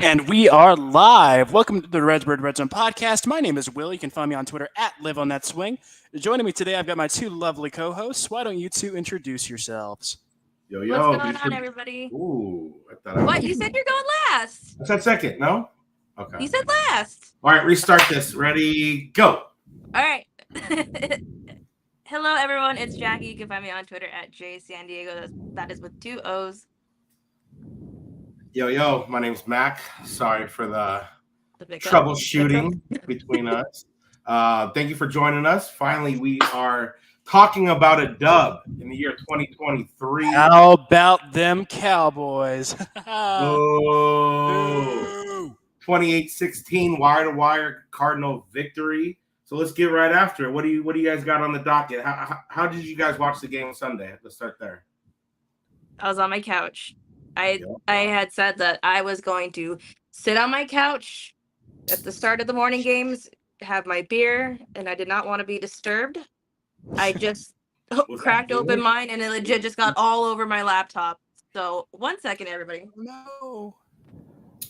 And we are live. Welcome to the Redbird Redzone podcast. My name is Will. You can find me on Twitter at LiveOnThatSwing. Joining me today, I've got my two lovely co-hosts. Why don't you two introduce yourselves? Yo, What's going on, everybody? Ooh, What? You said you're going last. I said second, no? Okay. You said last. All right, restart this. Ready, go. All right. Hello, everyone. It's Jackie. You can find me on Twitter at JSanDiego. That is with 2 O's. Yo, my name's Mac. Sorry for the pickup. troubleshooting between us. Thank you for joining us. Finally, we are talking about a dub in the year 2023. How about them Cowboys? Oh, 28-16 wire-to-wire Cardinal victory. So let's get right after it. What do you guys got on the docket? How did you guys watch the game Sunday? Let's start there. I was on my couch. I had said that I was going to sit on my couch at the start of the morning games, have my beer, and I did not want to be disturbed. I just cracked open mine, and it legit just got all over my laptop. So 1 second, everybody. No.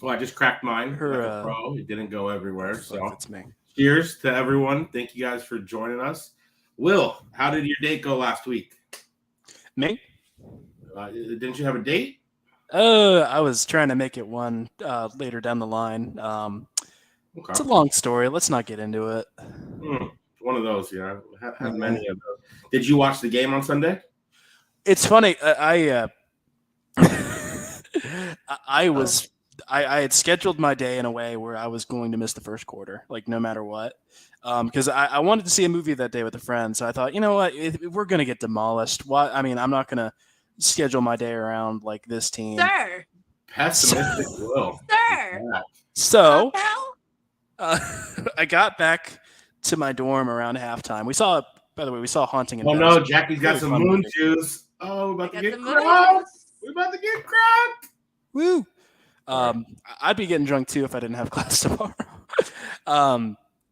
Well, I just cracked mine. Pro. It didn't go everywhere. So that's me. Cheers to everyone. Thank you guys for joining us. Will, how did your date go last week? Me? Didn't you have a date? I was trying to make it one later down the line. Okay. It's a long story. Let's not get into it. One of those, yeah. Had many of those. Did you watch the game on Sunday? It's funny. I had scheduled my day in a way where I was going to miss the first quarter, like no matter what, because I wanted to see a movie that day with a friend. So I thought, you know what, we're gonna get demolished. Why? I mean, I'm not gonna schedule my day around like this team. Sir. Pessimistic Will. Sir. Yeah. So I got back to my dorm around halftime. By the way, we saw Haunting in Oh no, Jackie's got some moon juice. Oh, we're about to get crunk. We're about to get crunk. Woo. I'd be getting drunk too if I didn't have class tomorrow.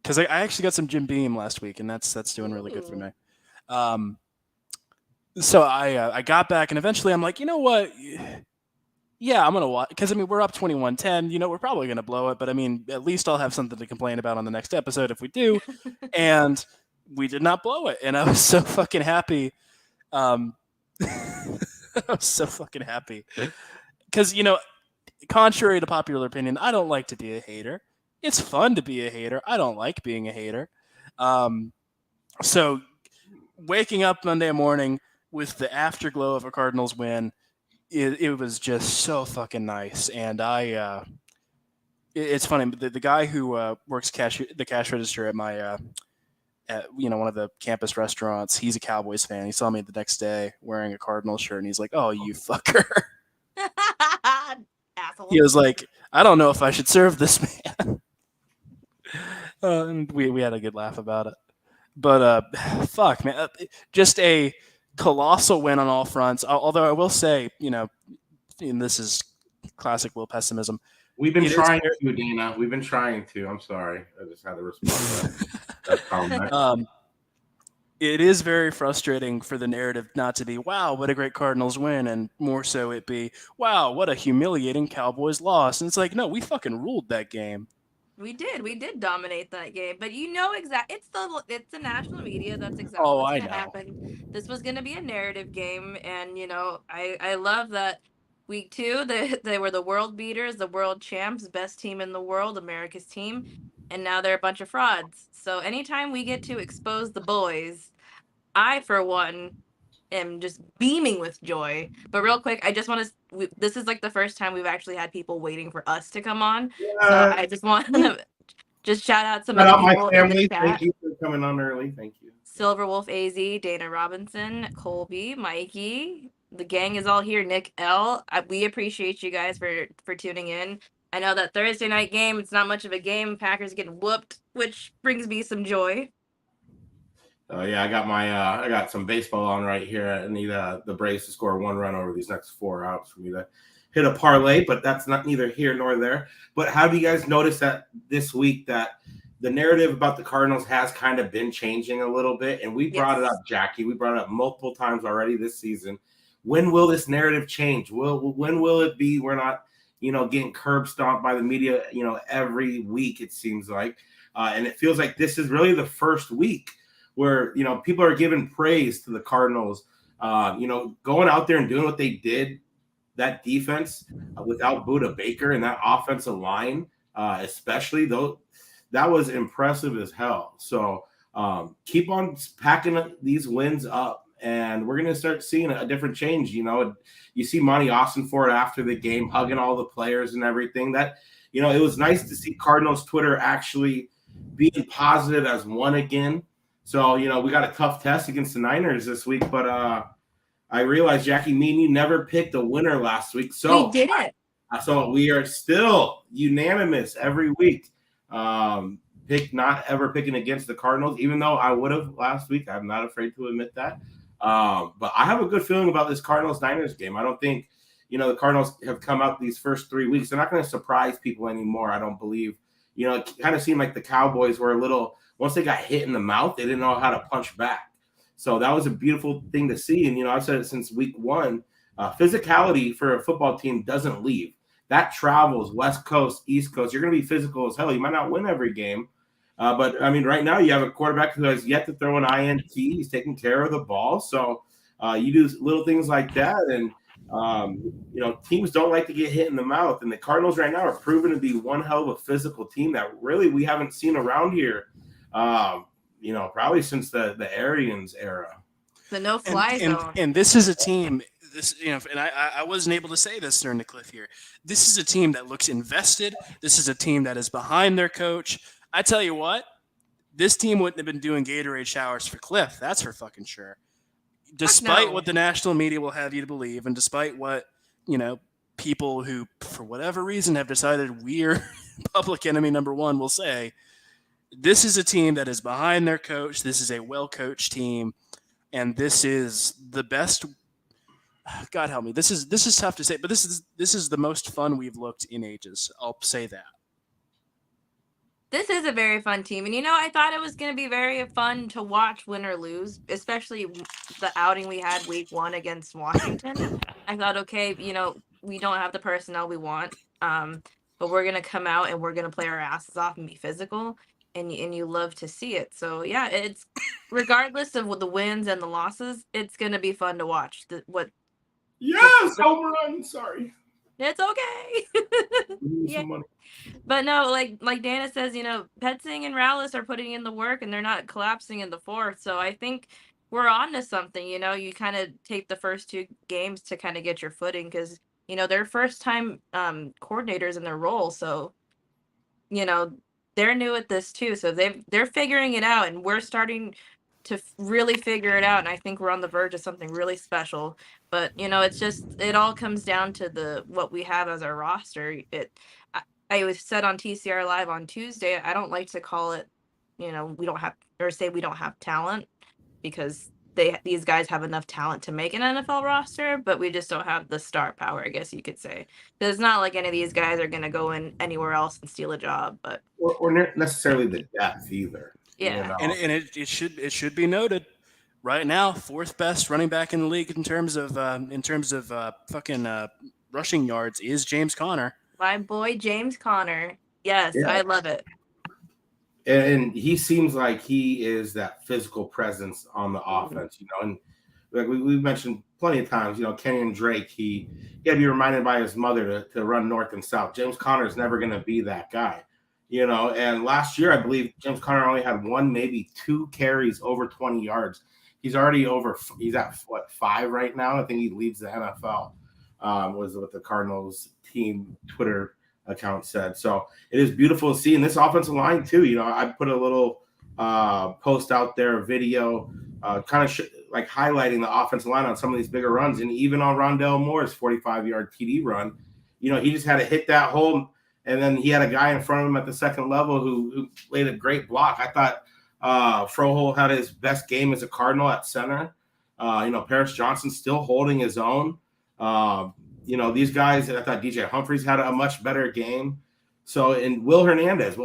Because I actually got some Jim Beam last week, and that's doing really good for me. So I got back, and eventually I'm like, you know what? Yeah, I'm gonna watch, because I mean we're up 21-10. You know, we're probably gonna blow it, but I mean at least I'll have something to complain about on the next episode if we do. And we did not blow it, and I was so fucking happy. I was so fucking happy because contrary to popular opinion, I don't like to be a hater. It's fun to be a hater. I don't like being a hater. So waking up Monday morning with the afterglow of a Cardinals win, it was just so fucking nice. And it's funny. The guy who works the cash register at my one of the campus restaurants, he's a Cowboys fan. He saw me the next day wearing a Cardinals shirt, and he's like, "Oh, you fucker." Asshole. He was like, I don't know if I should serve this man. And we had a good laugh about it. But fuck, man. Just a colossal win on all fronts. Although I will say, and this is classic Will pessimism. We've been trying to, Dana. We've been trying to. I'm sorry. I just had to respond to that comment. It is very frustrating for the narrative not to be, wow, what a great Cardinals win, and more so it be, wow, what a humiliating Cowboys loss. And it's like, no, we fucking ruled that game. We did dominate that game, but exactly it's the national media. That's exactly what's going to happen. This was going to be a narrative game, and I love that week 2 they were the world beaters, the world champs, best team in the world, America's team, and now they're a bunch of frauds. So anytime we get to expose the boys, I, for one, am just beaming with joy. But real quick, I just want to... This is like the first time we've actually had people waiting for us to come on. So I just want to just shout out some of the people my family. in the chat. Thank you for coming on early. Thank you. Silverwolf AZ, Dana Robinson, Colby, Mikey. The gang is all here. Nick L. We appreciate you guys for tuning in. I know that Thursday night game, it's not much of a game. Packers getting whooped, which brings me some joy. Yeah, I got some baseball on right here. I need the Braves to score 1 run over these next 4 outs for me to hit a parlay, but that's not neither here nor there. But how do you guys notice that this week that the narrative about the Cardinals has kind of been changing a little bit? And we brought it up, Jackie. We brought it up multiple times already this season. When will this narrative change? When will it be we're not getting curb stomped by the media, every week it seems like. And it feels like this is really the first week where, people are giving praise to the Cardinals, going out there and doing what they did, that defense without Buda Baker and that offensive line, especially though, that was impressive as hell. So keep on packing these wins up. And we're going to start seeing a different change. You see Monty Austin after the game hugging all the players and everything. That, it was nice to see Cardinals Twitter actually being positive as one again. So, we got a tough test against the Niners this week. But I realized, Jackie, me and you never picked a winner last week. So we didn't. So we are still unanimous every week. Not ever picking against the Cardinals, even though I would have last week. I'm not afraid to admit that. But I have a good feeling about this Cardinals-Niners game. I don't think, the Cardinals have come out these first 3 weeks. They're not going to surprise people anymore, I don't believe. It kind of seemed like the Cowboys were a little, once they got hit in the mouth, they didn't know how to punch back. So that was a beautiful thing to see. And, I've said it since week one, physicality for a football team doesn't leave. That travels West Coast, East Coast. You're going to be physical as hell. You might not win every game. But, right now you have a quarterback who has yet to throw an INT. He's taking care of the ball. So you do little things like that. And, teams don't like to get hit in the mouth. And the Cardinals right now are proven to be one hell of a physical team that really we haven't seen around here, probably since the Arians era. The no-fly zone. And this is a team – and I wasn't able to say this during the Cliff here. This is a team that looks invested. This is a team that is behind their coach. I tell you what, this team wouldn't have been doing Gatorade showers for Cliff. That's for fucking sure. Despite what the national media will have you to believe, and despite what, people who, for whatever reason, have decided we're public enemy number one will say, this is a team that is behind their coach. This is a well-coached team, and this is the best. God help me. This is tough to say, but this is the most fun we've looked in ages. I'll say that. This is a very fun team. And, I thought it was going to be very fun to watch win or lose, especially the outing we had week one against Washington. I thought, okay, we don't have the personnel we want, but we're going to come out and we're going to play our asses off and be physical. And you love to see it. So, yeah, it's regardless of the wins and the losses, it's going to be fun to watch. Yes, home run. Sorry. It's okay. Yeah. But no, like Dana says, Petsing and Rallis are putting in the work and they're not collapsing in the fourth. So I think we're on to something. You kind of take the first two games to kind of get your footing because, they're first time coordinators in their role. So, they're new at this too. So they're figuring it out and we're starting to really figure it out. And I think we're on the verge of something really special. But, it all comes down to what we have as our roster. I was said on TCR Live on Tuesday, I don't like to call it, we don't have, or say we don't have talent because these guys have enough talent to make an NFL roster, but we just don't have the star power, I guess you could say. It's not like any of these guys are going to go in anywhere else and steal a job, but or necessarily the depth either. Yeah, and it should be noted. Right now, fourth best running back in the league in terms of rushing yards is James Conner. My boy James Conner. Yes, yeah. I love it. And he seems like he is that physical presence on the offense, and like we've mentioned plenty of times, Kenyon Drake, he had to be reminded by his mother to run north and south. James Conner is never going to be that guy, and last year, I believe James Conner only had one, maybe two carries over 20 yards. He's already he's at 5 right now. I think he leads the NFL, was what the Cardinals team Twitter account said. So it is beautiful to see. And this offensive line too, I put a little post out there, a video, kind of like highlighting the offensive line on some of these bigger runs. And even on Rondell Moore's 45-yard TD run, he just had to hit that hole. And then he had a guy in front of him at the second level who laid a great block. I thought Froholt had his best game as a Cardinal at center. Paris Johnson still holding his own. These guys, I thought DJ Humphries had a much better game. So, and Will Hernandez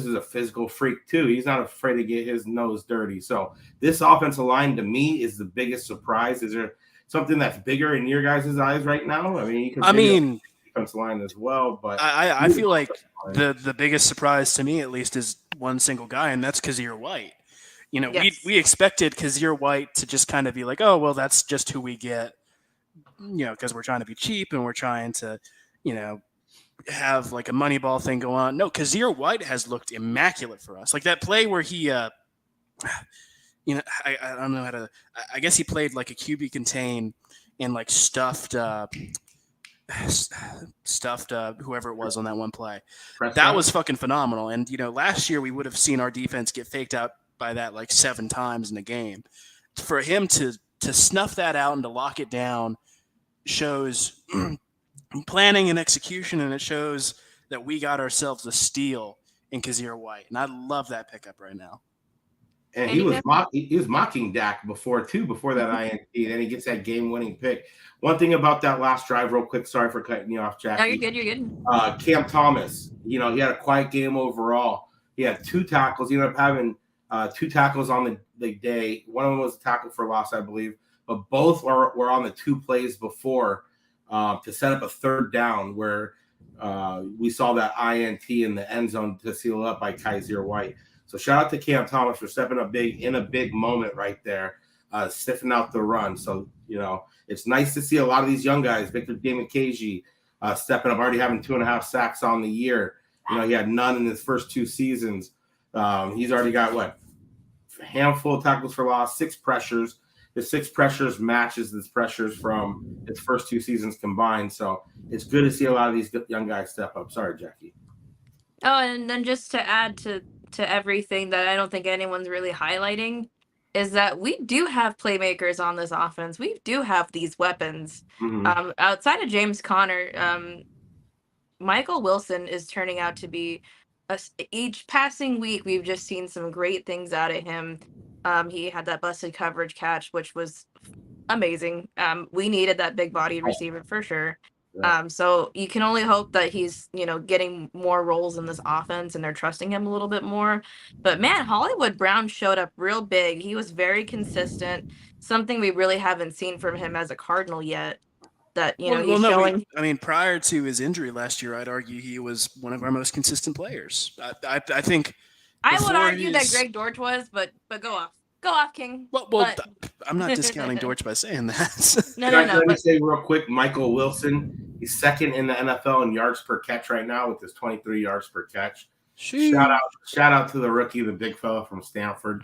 is a physical freak too. He's not afraid to get his nose dirty. So this offensive line to me is the biggest surprise. Is there something that's bigger in your guys' eyes right now? defensive line as well. But I feel like the biggest surprise to me, at least, is one single guy, and that's Kazir White. We expected Kazir White to just kind of be like, oh, well, that's just who we get, because we're trying to be cheap and we're trying to, have like a money ball thing go on. No, Kazir White has looked immaculate for us. Like that play where he, I don't know how to. I guess he played like a QB contain and like stuffed whoever it was on that one play. That was fucking phenomenal. And last year we would have seen our defense get faked out by that like 7 times in a game. For him to snuff that out and to lock it down shows planning and execution, and it shows that we got ourselves a steal in Kazir White, and I love that pickup right now. And he was mocking Dak before that INT. Then he gets that game-winning pick. One thing about that last drive, real quick. Sorry for cutting you off, Jackie. No, you're good. You're good. Cam Thomas. He had a quiet game overall. He had 2 tackles. He ended up having 2 tackles on the day. One of them was a tackle for loss, I believe. But both were on the 2 plays before to set up a 3rd down where we saw that INT in the end zone to seal up by Kazir White. So shout out to Cam Thomas for stepping up big in a big moment right there, sniffing out the run. So, it's nice to see a lot of these young guys, Victor Dimukeji, stepping up, already having 2.5 sacks on the year. He had none in his first 2 seasons. He's already got, a handful of tackles for loss, 6 pressures. The 6 pressures matches his pressures from his first 2 seasons combined. So it's good to see a lot of these young guys step up. Sorry, Jackie. Oh, and then just to add to everything that I don't think anyone's really highlighting is that we do have playmakers on this offense. We do have these weapons. Mm-hmm. Outside of James Conner, Michael Wilson is turning out to be each passing week. We've just seen some great things out of him. He had that busted coverage catch, which was amazing. We needed that big bodied receiver for sure. So you can only hope that he's, getting more roles in this offense and they're trusting him a little bit more. But man, Hollywood Brown showed up real big. He was very consistent, something we really haven't seen from him as a Cardinal yet. That, he's showing. Prior to his injury last year, I'd argue he was one of our most consistent players. I think. I would argue that Greg Dortch was, but go off. Go off, King. Well, I'm not discounting Dortch by saying that. No. Let me say real quick, Michael Wilson, he's 2nd in the NFL in yards per catch right now with his 23 yards per catch. Shout out to the rookie, the big fella from Stanford.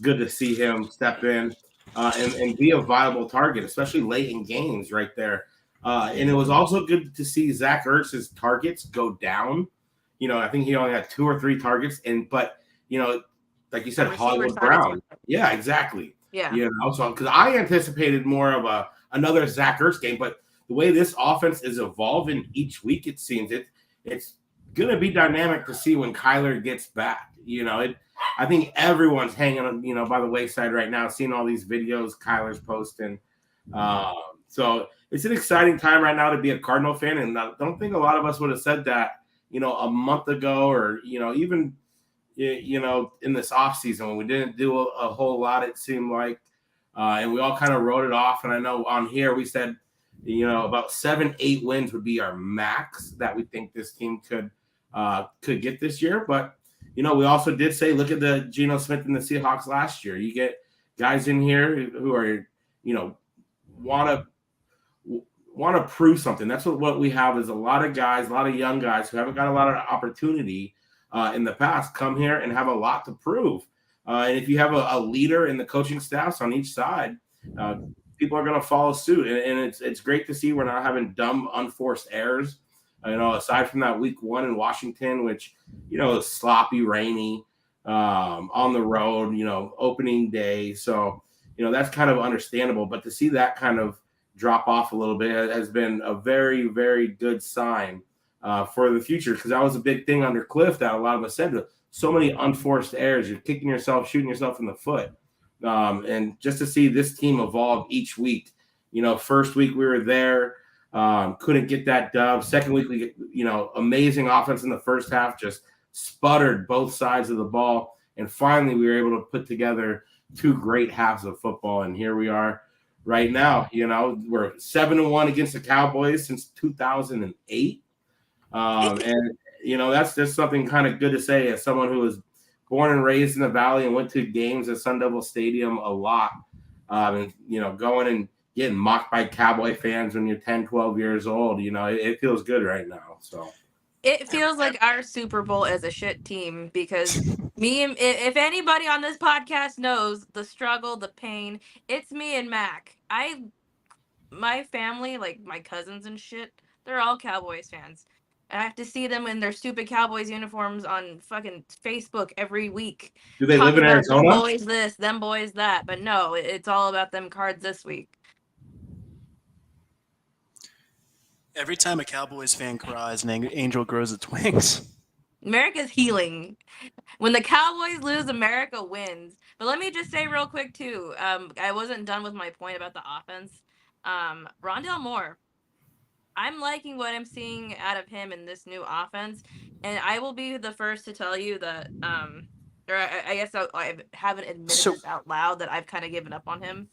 Good to see him step in and be a viable target, especially late in games right there. And it was also good to see Zach Ertz's targets go down. I think he only had 2 or 3 targets, but like you said, Hollywood Brown. Yeah, exactly. Yeah. So because I anticipated more of another Zach Ertz game, but the way this offense is evolving each week, it seems it's going to be dynamic to see when Kyler gets back. I think everyone's hanging on, by the wayside right now, seeing all these videos Kyler's posting. So it's an exciting time right now to be a Cardinal fan, and I don't think a lot of us would have said that, a month ago or even. In this offseason when we didn't do a whole lot, it seemed like, and we all kind of wrote it off. And I know on here we said, about 7-8 wins would be our max that we think this team could get this year. But, we also did say, look at the Geno Smith and the Seahawks last year. You get guys in here who are, want to prove something. That's what we have is a lot of guys, a lot of young guys who haven't got a lot of opportunity in the past come here and have a lot to prove. And if you have a leader in the coaching staffs on each side, people are going to follow suit. And it's great to see we're not having dumb, unforced errors. Aside from that week 1 in Washington, which, is sloppy, rainy, on the road, opening day. So, that's kind of understandable. But to see that kind of drop off a little bit has been a very, very good sign for the future, because that was a big thing under Cliff that a lot of us said. So many unforced errors. You're kicking yourself, shooting yourself in the foot. And just to see this team evolve each week. First week we were there, couldn't get that dub. Second week, we amazing offense in the first half, just sputtered both sides of the ball. And finally, we were able to put together 2 great halves of football. And here we are right now. We're 7-1 against the Cowboys since 2008. And that's just something kind of good to say as someone who was born and raised in the Valley and went to games at Sun Devil Stadium a lot. And going and getting mocked by Cowboy fans when you're 10, 12 years old, it feels good right now. So it feels like our Super Bowl as a shit team, because if anybody on this podcast knows the struggle, the pain, it's me and Mac. My family, like my cousins and shit, they're all Cowboys fans. I have to see them in their stupid Cowboys uniforms on fucking Facebook every week. Do they live in Arizona? Them boys this, them boys that. But no, it's all about them Cards this week. Every time a Cowboys fan cries, an angel grows its wings. America's healing. When the Cowboys lose, America wins. But let me just say real quick, too, I wasn't done with my point about the offense. Rondale Moore, I'm liking what I'm seeing out of him in this new offense, and I will be the first to tell you that, or I guess I haven't admitted this out loud, that I've kind of given up on him.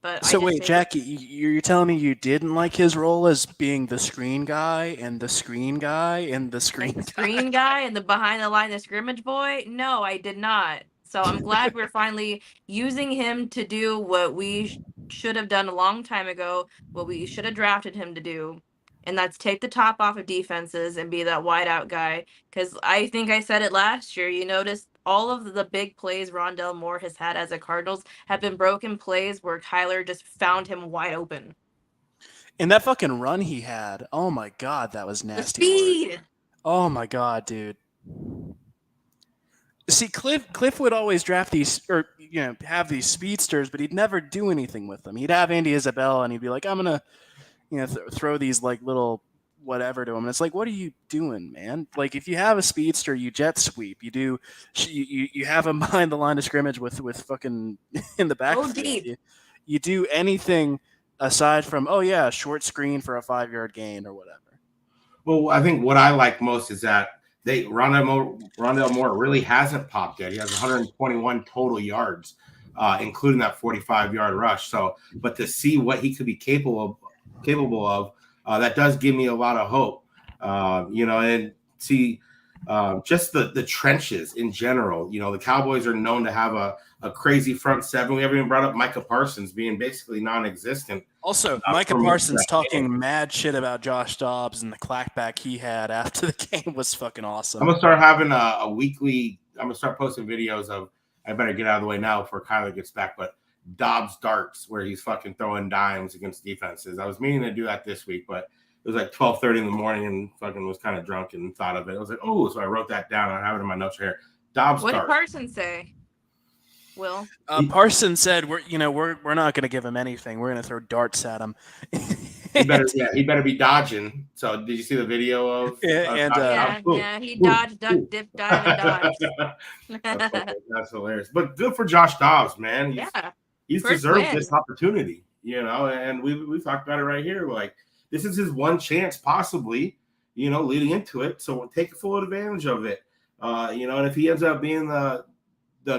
But so wait, Jackie, you're telling me you didn't like his role as being the screen guy and the screen guy and the screen guy and the behind the line of scrimmage boy? No, I did not. So I'm glad we're finally using him to do what we should have done a long time ago, what we should have drafted him to do, and that's take the top off of defenses and be that wideout guy. Because I think I said it last year. You noticed all of the big plays Rondale Moore has had as a Cardinals have been broken plays where Kyler just found him wide open. And that fucking run he had, oh my God, that was nasty. The speed! Oh my God, dude. See, Cliff would always draft these, or have these speedsters, but he'd never do anything with them. He'd have Andy Isabella, and he'd be like, "I'm gonna, throw these like little whatever to him." And it's like, what are you doing, man? Like, if you have a speedster, you jet sweep. You have him behind the line of scrimmage with fucking in the back. Go deep. You do anything aside from short screen for a 5-yard gain or whatever. Well, I think what I like most is that Rondale Moore really hasn't popped yet. He has 121 total yards, including that 45-yard rush. So, but to see what he could be capable of, that does give me a lot of hope. And see just the trenches in general. The Cowboys are known to have a crazy front seven. We haven't even brought up Micah Parsons being basically non-existent. Also, Micah Parsons talking mad shit about Josh Dobbs and the clackback he had after the game was fucking awesome. I'm going to start having a weekly – I'm going to start posting videos of – I better get out of the way now before Kyler gets back, but Dobbs darts where he's fucking throwing dimes against defenses. I was meaning to do that this week, but it was like 12:30 in the morning and fucking was kind of drunk and thought of it. I was like, oh, so I wrote that down. I have it in my notes right here. Dobbs darts. What did Parsons say? Will Parsons said we're not going to give him anything. We're going to throw darts at him. He better be dodging. So did you see the video of? He dodged, duck, dip, dive, and dodge. That's hilarious. But good for Josh Dobbs, man. He's deserved this opportunity, and we've talked about it right here. Like, this is his one chance, possibly, leading into it. So we'll take full advantage of it. And if he ends up being the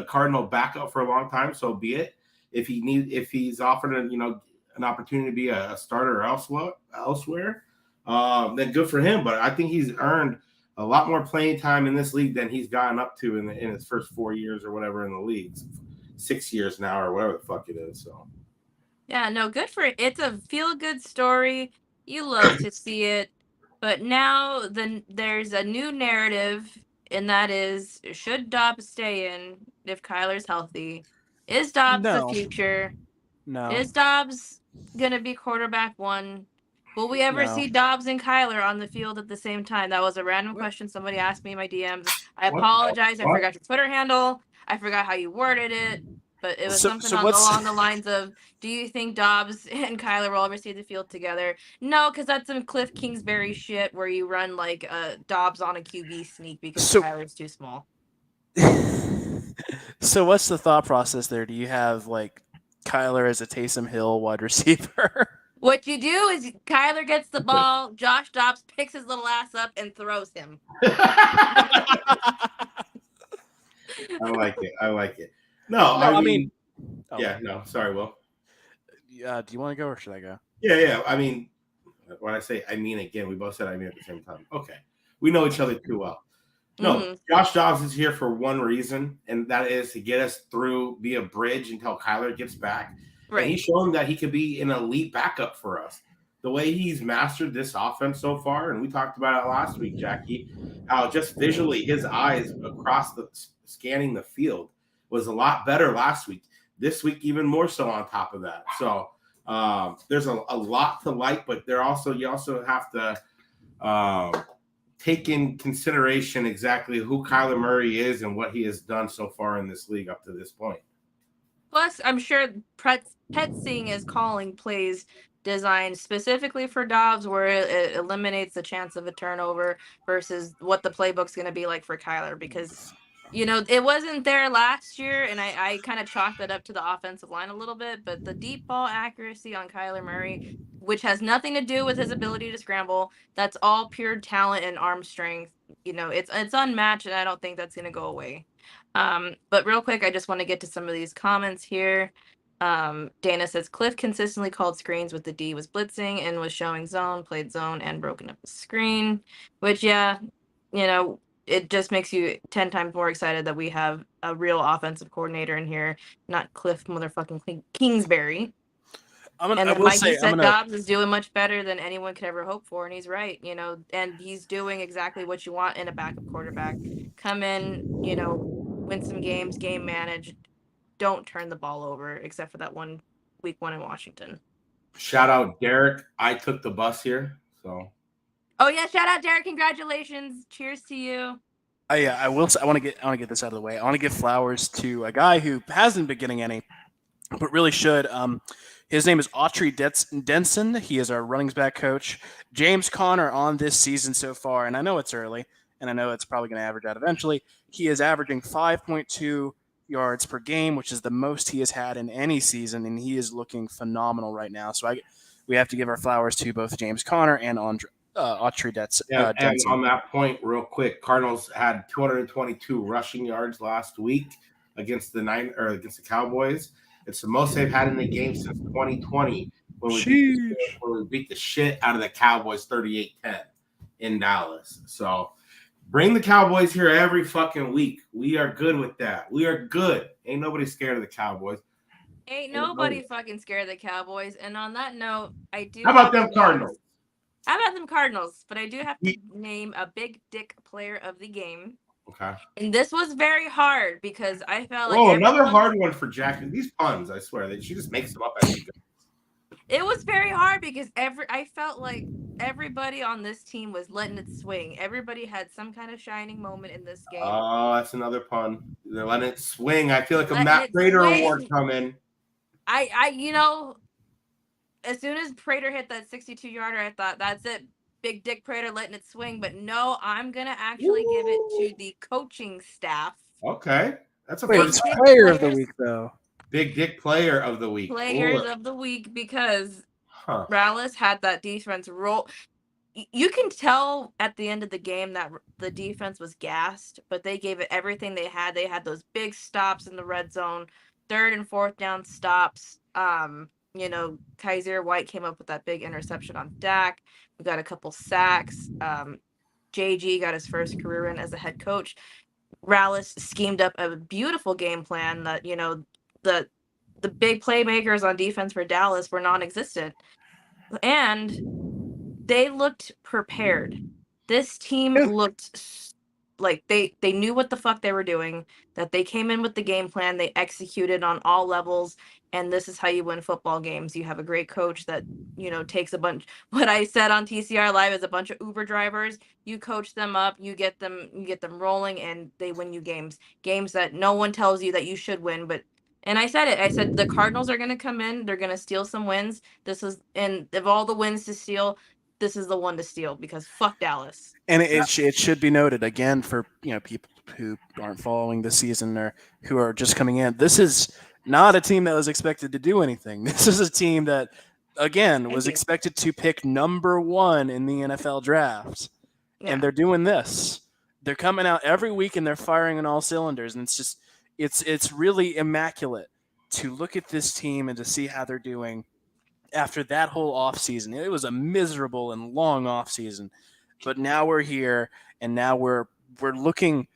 Cardinal backup for a long time, so be it. If he's offered an opportunity to be a starter elsewhere, then good for him. But I think he's earned a lot more playing time in this league than he's gotten up to in his first 4 years or whatever in the league. 6 years now or whatever the fuck it is. So yeah, no, good for it. It's a feel-good story. You love to see it. But now there's a new narrative, and that is, should Dobbs stay in if Kyler's healthy? Is Dobbs the future? No. Is Dobbs going to be quarterback one? Will we ever see Dobbs and Kyler on the field at the same time? That was a random question somebody asked me in my DMs. I apologize. I forgot your Twitter handle. I forgot how you worded it. But it was something along the lines of, do you think Dobbs and Kyler will ever see the field together? No, because that's some Cliff Kingsbury shit where you run like Dobbs on a QB sneak because Kyler's too small. So what's the thought process there? Do you have like Kyler as a Taysom Hill wide receiver? What you do is Kyler gets the ball, Josh Dobbs picks his little ass up and throws him. I like it. No, I mean, sorry, Will. Do you want to go or should I go? Yeah. I mean, when I say I mean again, we both said I mean at the same time. Okay. We know each other too well. No, Josh Dobbs is here for one reason, and that is to get us through, be a bridge until Kyler gets back. Right. And he's shown that he could be an elite backup for us. The way he's mastered this offense so far, and we talked about it last week, Jackie, how just visually his eyes across the scanning the field was a lot better last week. This week, even more so on top of that. So there's a lot to like, but you also have to take in consideration exactly who Kyler Murray is and what he has done so far in this league up to this point. Plus, I'm sure Petzing is calling plays designed specifically for Dobbs, where it eliminates the chance of a turnover versus what the playbook's going to be like for Kyler, because it wasn't there last year, and I kind of chalked that up to the offensive line a little bit, but the deep ball accuracy on Kyler Murray, which has nothing to do with his ability to scramble, that's all pure talent and arm strength. It's unmatched, and I don't think that's going to go away. But real quick, I just want to get to some of these comments here. Dana says Cliff consistently called screens with the D was blitzing and was showing zone, played zone, and broken up the screen, which, yeah, it just makes you 10 times more excited that we have a real offensive coordinator in here, not Cliff motherfucking Kingsbury. Dobbs is doing much better than anyone could ever hope for, and he's right, and he's doing exactly what you want in a backup quarterback. Come in, win some games, game manage, don't turn the ball over, except for that week 1 in Washington. Shout out Derek. I took the bus here, so. Oh yeah, shout out Derek! Congratulations! Cheers to you. I will say, I want to get this out of the way. I want to give flowers to a guy who hasn't been getting any, but really should. His name is Autry Denson. He is our running back coach. James Conner on this season so far, and I know it's early, and I know it's probably going to average out eventually. He is averaging 5.2 yards per game, which is the most he has had in any season, and he is looking phenomenal right now. So we have to give our flowers to both James Conner and Autry Denson. And on that point, real quick, Cardinals had 222 rushing yards last week against the Cowboys. It's the most they've had in the game since 2020 when we beat the shit out of the Cowboys 38-10 in Dallas. So bring the Cowboys here every fucking week. We are good with that. We are good. Ain't nobody scared of the Cowboys. Ain't nobody fucking scared of the Cowboys. And on that note, I do. How about them Cardinals? How about them Cardinals? But I do have to name a big dick player of the game. Okay. And this was very hard because I felt like. Oh, another hard one for Jackie. These puns, I swear, she just makes them up as she goes. It was very hard because I felt like everybody on this team was letting it swing. Everybody had some kind of shining moment in this game. Oh, that's another pun. They're letting it swing. I feel like a Matt Prater award coming. As soon as Prater hit that 62-yarder, I thought, that's it. Big Dick Prater letting it swing. But no, I'm going to actually give it to the coaching staff. Okay. That's a first player of the week, though. Big Dick player of the week. Players of the week because Rallis had that defense roll. You can tell at the end of the game that the defense was gassed, but they gave it everything they had. They had those big stops in the red zone, 3rd and 4th down stops. Kaiser White came up with that big interception on Dak. We got a couple sacks. JG got his first career win as a head coach. Rallis schemed up a beautiful game plan that, the big playmakers on defense for Dallas were non-existent. And they looked prepared. This team looked like they knew what the fuck they were doing, that they came in with the game plan, they executed on all levels, and this is how you win football games. You have a great coach that, takes a bunch. What I said on TCR Live is a bunch of Uber drivers. You coach them up, you get them rolling, and they win you games that no one tells you that you should win. And I said it. I said the Cardinals are going to come in, they're going to steal some wins. And of all the wins to steal, this is the one to steal because fuck Dallas. And it should be noted again for people who aren't following the season or who are just coming in. This is not a team that was expected to do anything. This is a team that, again, was expected to pick number 1 in the NFL draft, and they're doing this. They're coming out every week and they're firing on all cylinders, and it's just it's really immaculate to look at this team and to see how they're doing after that whole offseason. It was a miserable and long offseason. But now we're here, and now we're 1-2,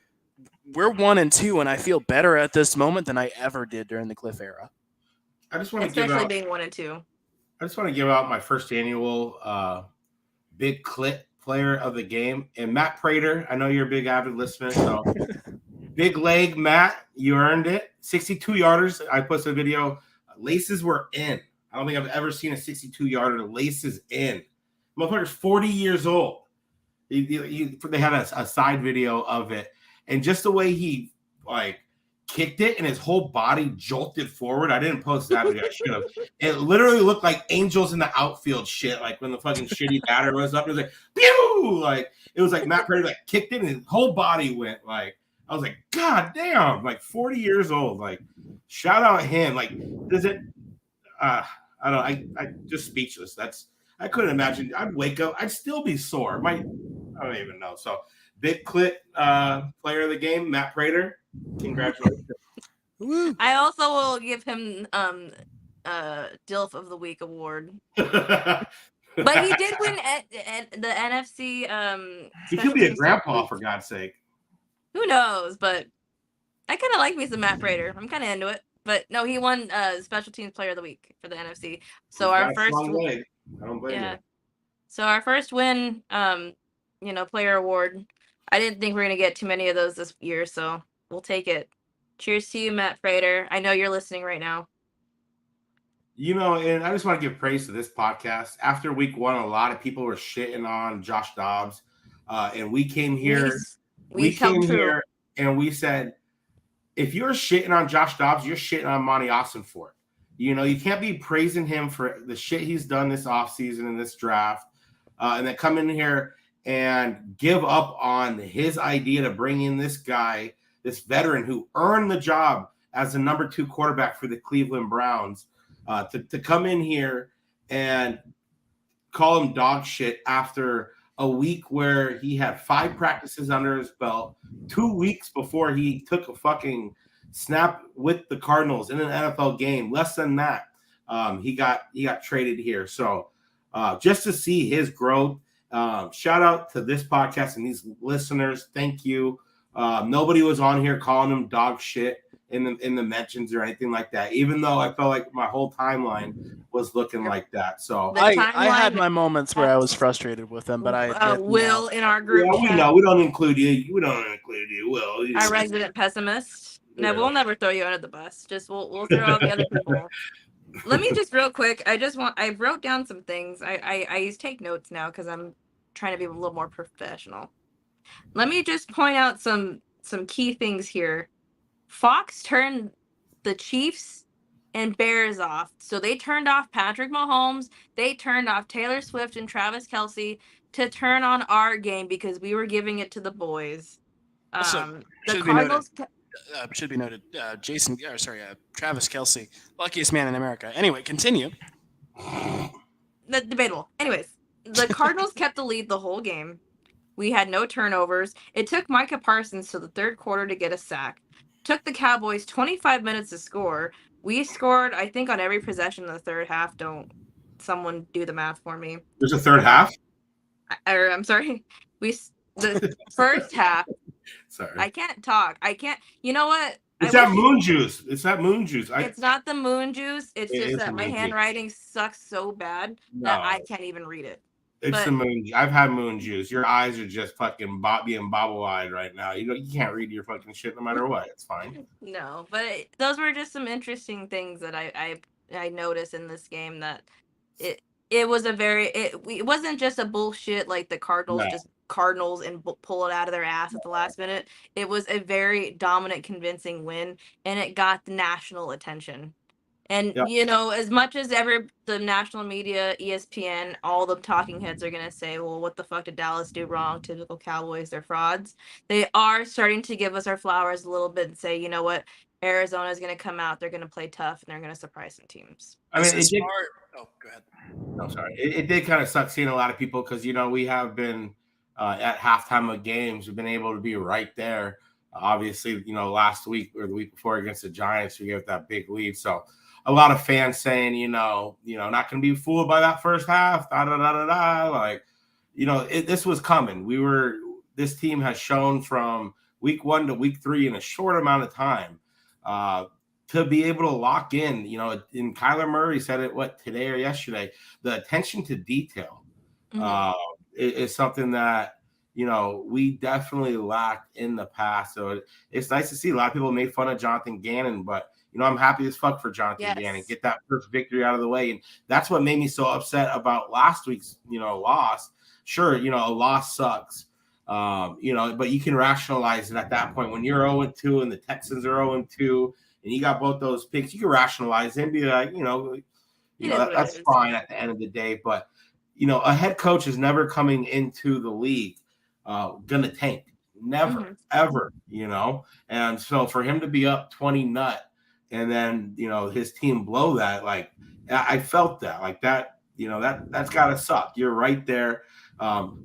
and I feel better at this moment than I ever did during the Cliff era. I just want to especially being 1-2. I just want to give out my first annual big clit player of the game. And Matt Prater, I know you're a big avid listener, so big leg, Matt, you earned it. 62 yarders. I posted a video. Laces were in. I don't think I've ever seen a 62-yarder laces in. Motherfucker's 40 years old. They had a side video of it, and just the way he like kicked it and his whole body jolted forward. I didn't post that video. I should have. It literally looked like angels in the outfield shit, like when the fucking shitty batter was up. It was like, pew! Like, it was like Matt Prater like kicked it and his whole body went like, I was like, God damn, like 40 years old. Like, shout out him. Like, does it I don't know. I just speechless. I couldn't imagine. I'd wake up, I'd still be sore. I don't even know. So big clit player of the game, Matt Prater. Congratulations. I also will give him DILF of the Week award. But he did win at the NFC. He could be a grandpa, for God's sake. Who knows? But I kind of like me some Matt Prater. I'm kind of into it. But no, he won Special Teams Player of the Week for the NFC. So our first, I don't blame you. So our first win, player award. I didn't think we were gonna get too many of those this year, so we'll take it. Cheers to you, Matt Prater. I know you're listening right now. And I just want to give praise to this podcast. After week 1, a lot of people were shitting on Josh Dobbs, and we came here. We came here and we said, if you're shitting on Josh Dobbs, you're shitting on Monty Austin for it. You can't be praising him for the shit he's done this offseason and this draft, and then come in here and give up on his idea to bring in this guy, this veteran who earned the job as the number 2 quarterback for the Cleveland Browns, to come in here and call him dog shit after a week where he had 5 practices under his belt, 2 weeks before he took a fucking snap with the Cardinals in an NFL game. Less than that, he got traded here. So just to see his growth, shout out to this podcast and these listeners. Thank you. Nobody was on here calling him dog shit in the mentions or anything like that, even though I felt like my whole timeline was looking like that. So I had my moments where I was frustrated with him, but Will in our group. Yeah, we know we don't include you. We don't include you. Will, our resident pessimist. No, we'll never throw you under the bus. Just we'll throw all the other people. Let me just real quick. I wrote down some things. I take notes now because I'm trying to be a little more professional. Let me just point out some key things here. Fox turned the Chiefs and Bears off. So they turned off Patrick Mahomes. They turned off Taylor Swift and Travis Kelce to turn on our game because we were giving it to the boys. The Cardinals should be noted. Travis Kelce, luckiest man in America. Anyway, continue. Debatable. Anyways, the Cardinals kept the lead the whole game. We had no turnovers. It took Micah Parsons to the third quarter to get a sack. Took the Cowboys 25 minutes to score. We scored, I think, on every possession in the third half. Don't someone do the math for me. There's a third half? I'm sorry. The first half. Sorry. I can't talk. I can't. You know what? It's that moon juice. It's that moon juice. It's not the moon juice. It's just that my handwriting sucks so bad that I can't even read it. It's the moon. I've had moon juice. Your eyes are just fucking being bobble-eyed right now. You can't read your fucking shit no matter what. It's fine. No, but those were just some interesting things that I noticed in this game. That it was it wasn't just a bullshit like the Cardinals just Cardinals and pull it out of their ass at the last minute. It was a very dominant, convincing win, and it got the national attention. And, as much as the national media, ESPN, all the talking heads are going to say, well, what the fuck did Dallas do wrong? Typical Cowboys, they're frauds. They are starting to give us our flowers a little bit and say, you know what? Arizona is going to come out. They're going to play tough, and they're going to surprise some teams. I mean, Oh, go ahead. No, sorry. It did kind of suck seeing a lot of people because, we have been at halftime of games. We've been able to be right there. Obviously, last week or the week before against the Giants, we gave that big lead. So, a lot of fans saying, not going to be fooled by that first half. Like, this was coming. This team has shown from week 1 to week 3 in a short amount of time to be able to lock in, and Kyler Murray said it, today or yesterday, the attention to detail is something that, we definitely lacked in the past. So it's nice to see. A lot of people made fun of Jonathan Gannon, but I'm happy as fuck for Jonathan Gannon. Get that first victory out of the way. And that's what made me so upset about last week's, loss. Sure, a loss sucks. But you can rationalize it at that point. When you're 0-2 and the Texans are 0-2 and you got both those picks, you can rationalize it and be like, that's fine at the end of the day. But, a head coach is never coming into the league gonna tank. Never, ever, And so for him to be up 20-0 and then, his team blow that, like, I felt that, like that, that's got to suck. You're right there.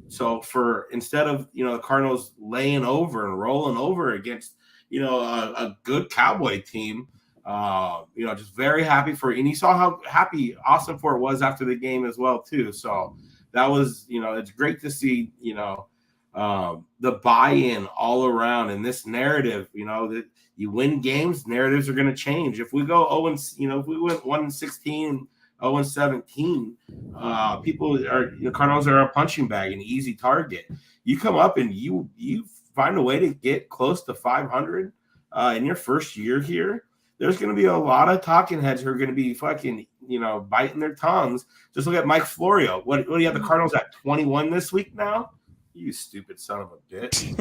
So instead of, the Cardinals laying over and rolling over against, a good Cowboy team, just very happy for, and you saw how happy Austin Fort was after the game as well, too. So that was, it's great to see, the buy-in all around in this narrative, that you win games, narratives are going to change. If we go if we went 1-16, 0-17, people are, Cardinals are a punching bag, an easy target. You come up and you find a way to get close to 500 in your first year here. There's going to be a lot of talking heads who are going to be fucking, biting their tongues. Just look at Mike Florio. What do you have the Cardinals at 21 this week now? You stupid son of a bitch.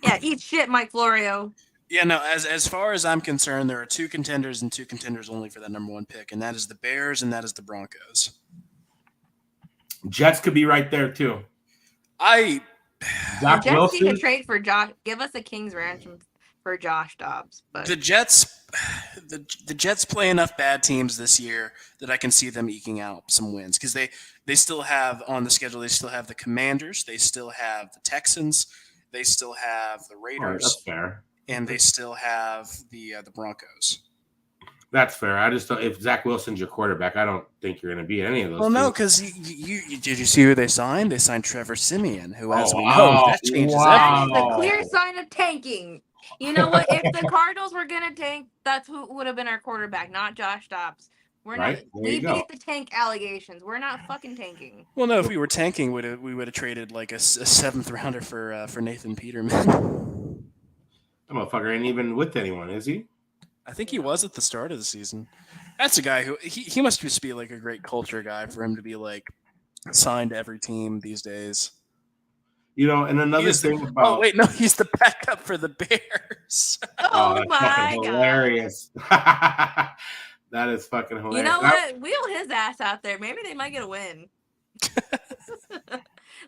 Yeah, eat shit, Mike Florio. Yeah, no, as far as I'm concerned, there are 2 contenders and 2 contenders only for that number 1 pick, and that is the Bears and that is the Broncos. Jets could be right there too. The Jets need to trade for Josh. Give us a King's ransom for Josh Dobbs. But the Jets play enough bad teams this year that I can see them eking out some wins, because they still have on the schedule. They still have the Commanders. They still have the Texans. They still have the Raiders. Right, that's fair. And they still have the Broncos. That's fair. I just don't. If Zach Wilson's your quarterback, I don't think you're going to beat any of those. Well, no, because you did you see who they signed? They signed Trevor Siemian, who, as we know, that changes everything. That's a clear sign of tanking. You know what? If the Cardinals were going to tank, that's who would have been our quarterback, not Josh Dobbs. We beat the tank allegations. We're not fucking tanking. Well, no, if we were tanking, we would have traded like a 7th rounder for Nathan Peterman. That motherfucker ain't even with anyone, is he? I think he was at the start of the season. That's a guy who he must just be like a great culture guy for him to be like signed to every team these days. And another thing about... Oh, wait, no, he's the backup for the Bears. Oh my God. Hilarious. That is fucking hilarious. You know what? Wheel his ass out there. Maybe they might get a win.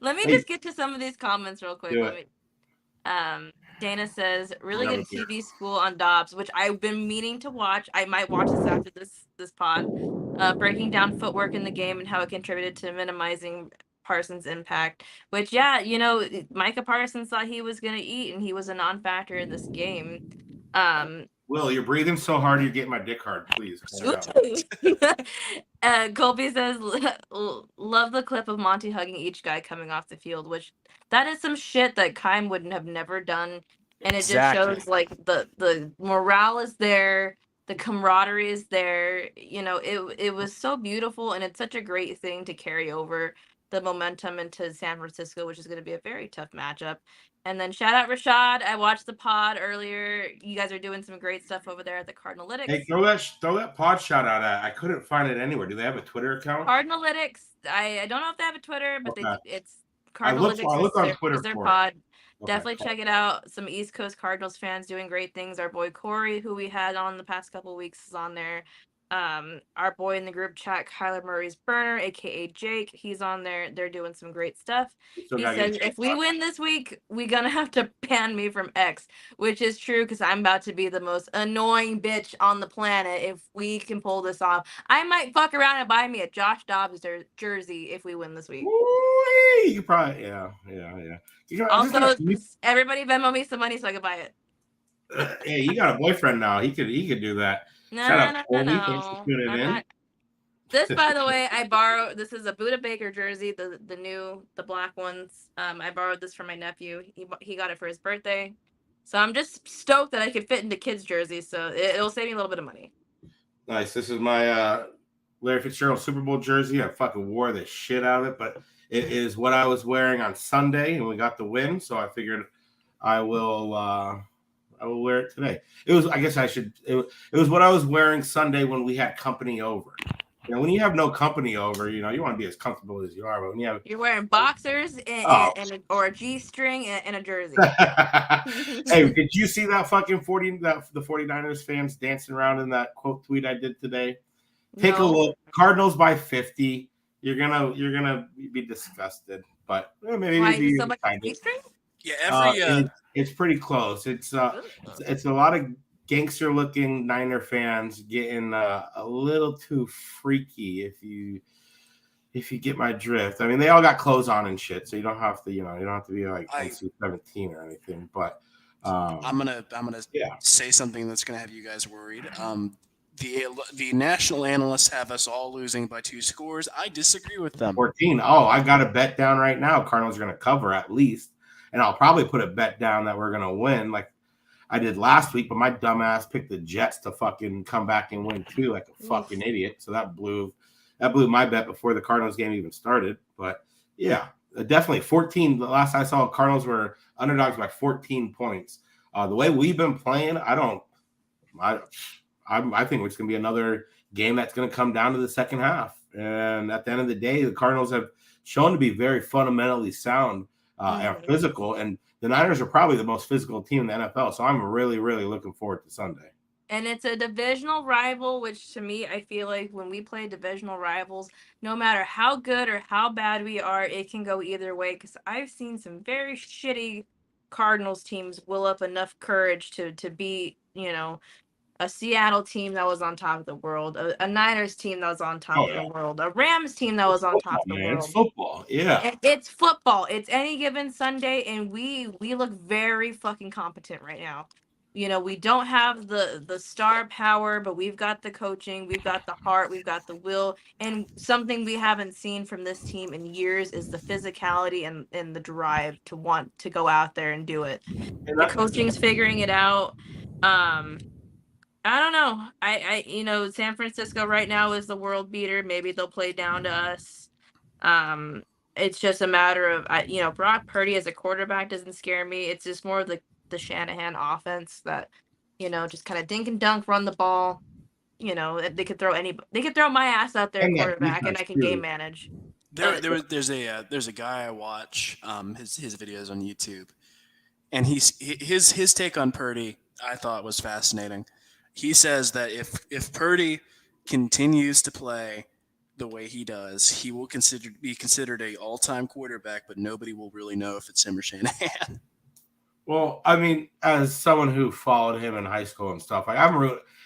Let me just get to some of these comments real quick. Dana says, really good TV school on Dobbs, which I've been meaning to watch. I might watch this after this pod. Breaking down footwork in the game and how it contributed to minimizing Parsons' impact, which, Micah Parsons thought he was going to eat, and he was a non-factor in this game. Will, you're breathing so hard, you're getting my dick hard. Please. Colby says, love the clip of Monty hugging each guy coming off the field, which that is some shit that Kime would have never done. And it just shows like the morale is there. The camaraderie is there. It was so beautiful, and it's such a great thing to carry over the momentum into San Francisco, which is going to be a very tough matchup. And then shout out Rashad. I watched the pod earlier. You guys are doing some great stuff over there at the Cardinalytics. Hey, throw that pod shout out at. I couldn't find it anywhere. Do they have a Twitter account? Cardinalytics. I don't know if they have a Twitter, but it's Cardinalytics. I look on Twitter is their pod. Definitely check it out. Some East Coast Cardinals fans doing great things. Our boy Corey, who we had on the past couple of weeks, is on there. Our boy in the group chat, Kyler Murray's burner, aka Jake, he's on there. They're doing some great stuff. He says, if we win this week, we're gonna have to ban me from X, which is true, because I'm about to be the most annoying bitch on the planet if we can pull this off. I might fuck around and buy me a Josh Dobbs jersey if we win this week. Ooh, you probably, yeah. Also, everybody Venmo me some money so I can buy it. Hey, you got a boyfriend now. He could do that. Shout out No, Colby. Thanks for tuning I'm in. not. This, by the way, I borrowed. This is a Buda Baker jersey, the black ones. I borrowed this from my nephew. He got it for his birthday, so I'm just stoked that I could fit into kids' jerseys. So it'll save me a little bit of money. Nice. This is my Larry Fitzgerald Super Bowl jersey. I fucking wore the shit out of it, but it is what I was wearing on Sunday, and we got the win. So I figured I will wear it today. It was. I guess I should. It was what I was wearing Sunday when we had company over. You know, when you have no company over, you know, you want to be as comfortable as you are. But when you're wearing boxers or a G-string and a jersey. Hey, did you see that fucking the 49ers fans dancing around in that quote tweet I did today? Take a look. Cardinals by 50. You're gonna be disgusted, but maybe be so much G-string? Yeah, it's pretty close. It's a lot of gangster looking Niner fans getting a little too freaky if you get my drift. I mean, they all got clothes on and shit, so you don't have to be like NC-17 or anything. But I'm gonna say something that's gonna have you guys worried. The national analysts have us all losing by 2 scores. I disagree with them. 14. Oh, I got a bet down right now. Cardinals are gonna cover at least, and I'll probably put a bet down that we're gonna win, like I did last week. But my dumbass picked the Jets to fucking come back and win too, like a fucking idiot. So that blew my bet before the Cardinals game even started. But yeah, definitely 14. The last I saw, Cardinals were underdogs by 14 points. The way we've been playing, I think it's going to be another game that's going to come down to the second half. And at the end of the day, the Cardinals have shown to be very fundamentally sound and physical. And the Niners are probably the most physical team in the NFL. So I'm really, really looking forward to Sunday. And it's a divisional rival, which to me, I feel like when we play divisional rivals, no matter how good or how bad we are, it can go either way. Because I've seen some very shitty Cardinals teams will up enough courage to beat, a Seattle team that was on top of the world, a Niners team that was on top of the world, a Rams team that was on top of the world. It's football, yeah. It's football. It's any given Sunday, and we look very fucking competent right now. We don't have the star power, but we've got the coaching, we've got the heart, we've got the will, and something we haven't seen from this team in years is the physicality and the drive to want to go out there and do it. The coaching's figuring it out. I don't know. I San Francisco right now is the world beater. Maybe they'll play down to us. It's just a matter of Brock Purdy as a quarterback doesn't scare me. It's just more of the Shanahan offense that just kind of dink and dunk, run the ball. They could throw my ass out there quarterback, and I can game manage. There's a guy I watch his videos on YouTube, and his take on Purdy I thought was fascinating. He says that if Purdy continues to play the way he does, he will be considered a all-time quarterback, but nobody will really know if it's him or Shanahan. Well, I mean, as someone who followed him in high school and stuff,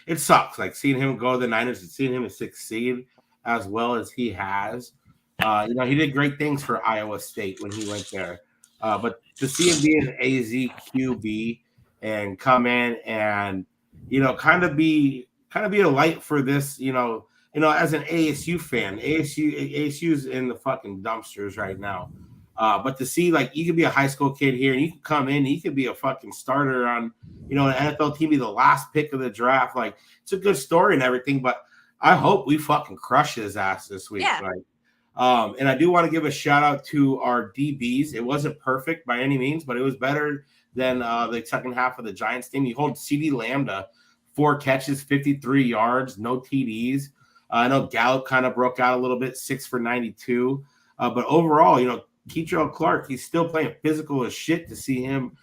it sucks. Like seeing him go to the Niners and seeing him succeed as well as he has. He did great things for Iowa State when he went there. But to see him be an AZ QB and come in and kind of be a light for this, as an ASU fan, ASU's in the fucking dumpsters right now. But to see, like, you could be a high school kid here and you can come in, and you could be a fucking starter on, an NFL team, be the last pick of the draft. Like, it's a good story and everything, but I hope we fucking crush his ass this week. Yeah. Like, and I do want to give a shout out to our DBs. It wasn't perfect by any means, but it was better than the second half of the Giants game. You hold CeeDee Lamb 4 catches, 53 yards, no TDs. I know Gallup kind of broke out a little bit, 6 for 92. But overall, Keitrell Clark, he's still playing physical as shit. To see him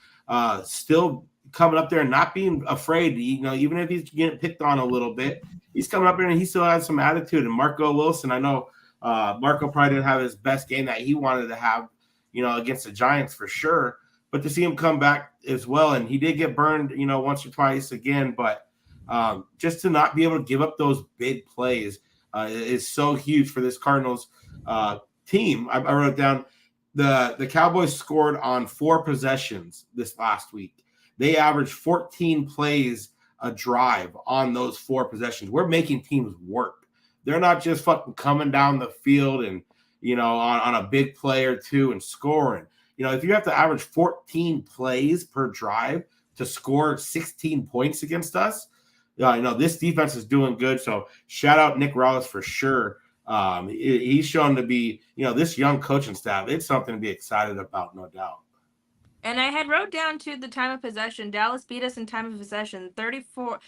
still coming up there and not being afraid, even if he's getting picked on a little bit, he's coming up there and he still has some attitude. And Marco Wilson, I know Marco probably didn't have his best game that he wanted to have, against the Giants for sure. But to see him come back as well, and he did get burned, once or twice again, but just to not be able to give up those big plays is so huge for this Cardinals team. I wrote down the Cowboys scored on 4 possessions this last week. they average 14 plays a drive on those 4 possessions. We're making teams work. They're not just fucking coming down the field and, on a big play or two and scoring. If you have to average 14 plays per drive to score 16 points against us, this defense is doing good. So shout out Nick Rawls for sure. He's shown to be, this young coaching staff, it's something to be excited about, no doubt. And I had wrote down to the time of possession. Dallas beat us in time of possession 34.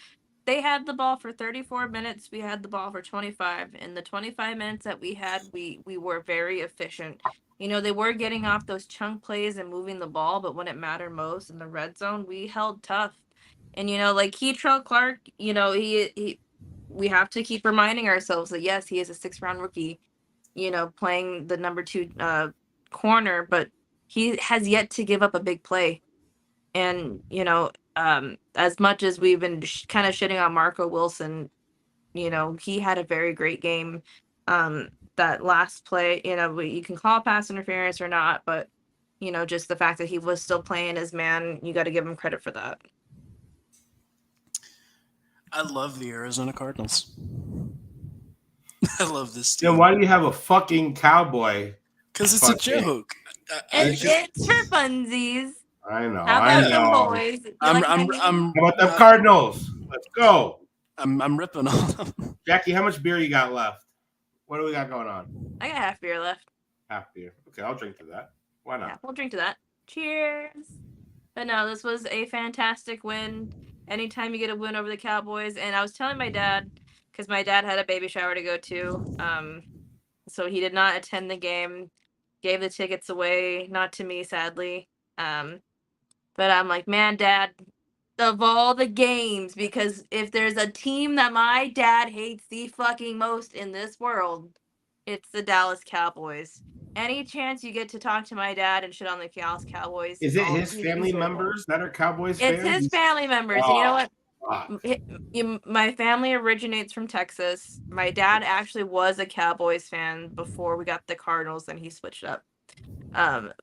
They had the ball for 34 minutes. We had the ball for 25. In the 25 minutes that we had, we were very efficient. They were getting off those chunk plays and moving the ball, but when it mattered most in the red zone, we held tough. And like Keitrell Clark, we have to keep reminding ourselves that yes, he is a 6th-round rookie, playing the number 2 corner, but he has yet to give up a big play. And, as much as we've been kind of shitting on Marco Wilson, he had a very great game. That last play, you can call pass interference or not, but, just the fact that he was still playing as man, you got to give him credit for that. I love the Arizona Cardinals. I love this team. Yeah, why do you have a fucking cowboy? Because it's a joke. It's for funsies. I know. How about them boys? How about them Cardinals? Let's go. I'm ripping all of them. Jackie, how much beer you got left? What do we got going on? I got half beer left. Half beer. Okay, I'll drink to that. Why not? Yeah, we'll drink to that. Cheers. But no, this was a fantastic win. Anytime you get a win over the Cowboys, and I was telling my dad, because my dad had a baby shower to go to, so he did not attend the game, gave the tickets away, not to me, sadly. But I'm like, man, Dad, of all the games, because if there's a team that my dad hates the fucking most in this world, it's the Dallas Cowboys. Any chance you get to talk to my dad and shit on the Dallas Cowboys? Is it his family members that are Cowboys fans? It's his family members. And you know what? My family originates from Texas. My dad actually was a Cowboys fan before we got the Cardinals, and he switched up.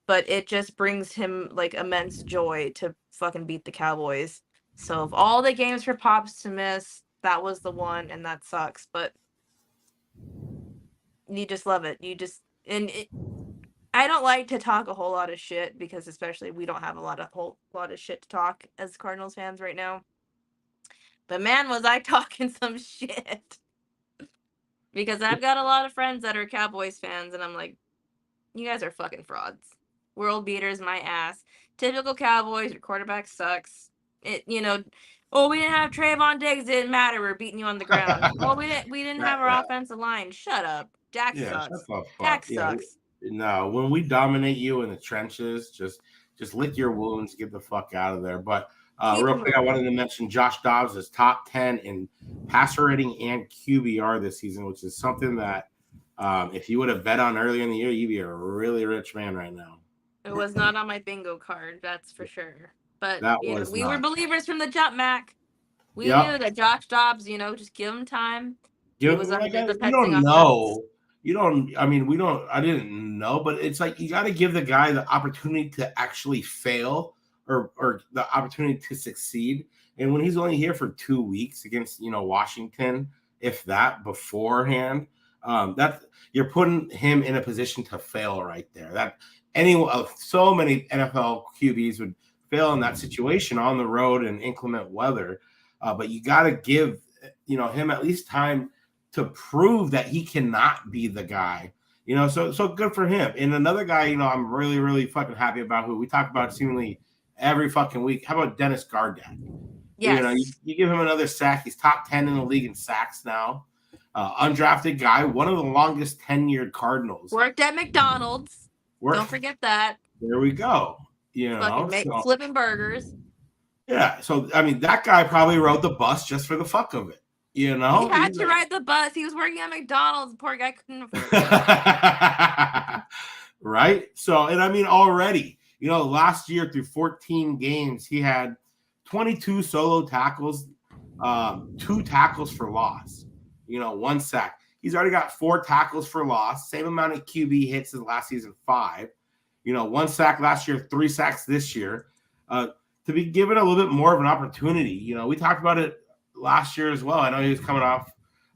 But it just brings him like immense joy to fucking beat the Cowboys. So of all the games for Pops to miss, that was the one, and that sucks. But you just love it. I don't like to talk a whole lot of shit because especially we don't have a whole lot of shit to talk as Cardinals fans right now. But man, was I talking some shit. Because I've got a lot of friends that are Cowboys fans, and I'm like, you guys are fucking frauds. World beaters, my ass. Typical Cowboys, your quarterback sucks. We didn't have Trayvon Diggs, it didn't matter, we're beating you on the ground. We didn't have our offensive line. Shut up. Dak sucks. Dak sucks. No, when we dominate you in the trenches, just lick your wounds, get the fuck out of there. But real quick, I wanted to mention Josh Dobbs is top 10 in passer rating and QBR this season, which is something that if you would have bet on earlier in the year, you'd be a really rich man right now. It was not on my bingo card, that's for sure. But we were believers from the jump, Mac. We knew that Josh Dobbs, just give him time. I didn't know, but it's like you got to give the guy the opportunity to actually fail or the opportunity to succeed. And when he's only here for 2 weeks against, Washington, if that beforehand, that you're putting him in a position to fail right there. That so many NFL QBs would fail in that situation on the road in inclement weather. But you got to give, him at least time to prove that he cannot be the guy, so good for him. And another guy, I'm really, really fucking happy about, who we talk about seemingly every fucking week. How about Dennis Gardeck? Yes. You give him another sack. He's top 10 in the league in sacks now. Undrafted guy, one of the longest tenured Cardinals. Worked at McDonald's. Don't forget that. There we go. Flipping burgers. Yeah. So, that guy probably rode the bus just for the fuck of it. He had to ride the bus. He was working at McDonald's. Poor guy couldn't afford it. Right? So, already, last year through 14 games, he had 22 solo tackles, 2 tackles for loss, 1 sack. He's already got 4 tackles for loss, same amount of QB hits as last season, 5. 1 sack last year, 3 sacks this year. To to be given a little bit more of an opportunity. You know, we talked about it last year as well. I know he was coming off,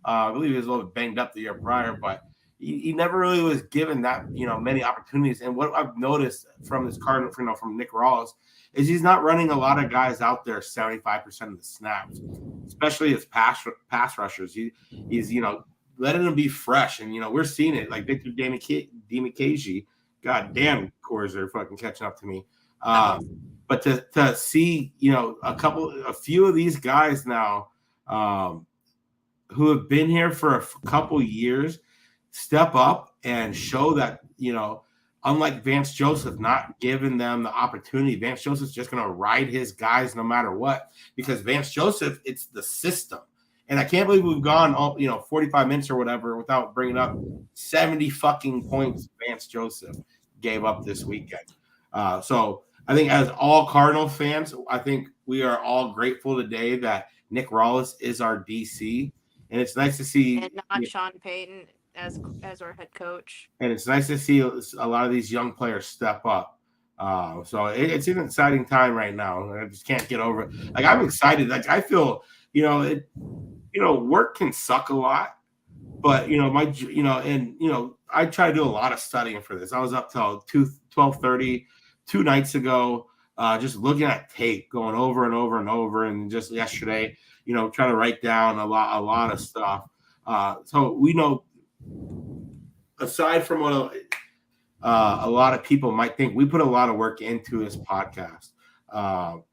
I believe he was a little bit banged up the year prior, but he never really was given that, you know, many opportunities. And what I've noticed from this Cardinal, you know, from Nick Rawls, is he's not running a lot of guys out there 75% of the snaps, especially as pass rushers. He's, you know, letting them be fresh. And, you know, we're seeing it like Victor Demikaji. God damn, cores are fucking catching up to me. But to see, you know, a few of these guys now who have been here for a couple years step up and show that, you know, unlike Vance Joseph not giving them the opportunity, Vance Joseph's just going to ride his guys no matter what, because Vance Joseph, it's the system. And I can't believe we've gone, 45 minutes or whatever without bringing up 70 fucking points Vance Joseph gave up this weekend. So I think as all Cardinal fans, I think we are all grateful today that Nick Rawls is our DC. And it's nice to see. And not Sean Payton as our head coach. And it's nice to see a lot of these young players step up. So it's an exciting time right now. I just can't get over it. Like, I'm excited. Like, I feel, work can suck a lot, but, I try to do a lot of studying for this. I was up till 12:30 2 nights ago, just looking at tape, going over and over and over. And just yesterday, trying to write down a lot of stuff. So we know, aside from what a lot of people might think, we put a lot of work into this podcast.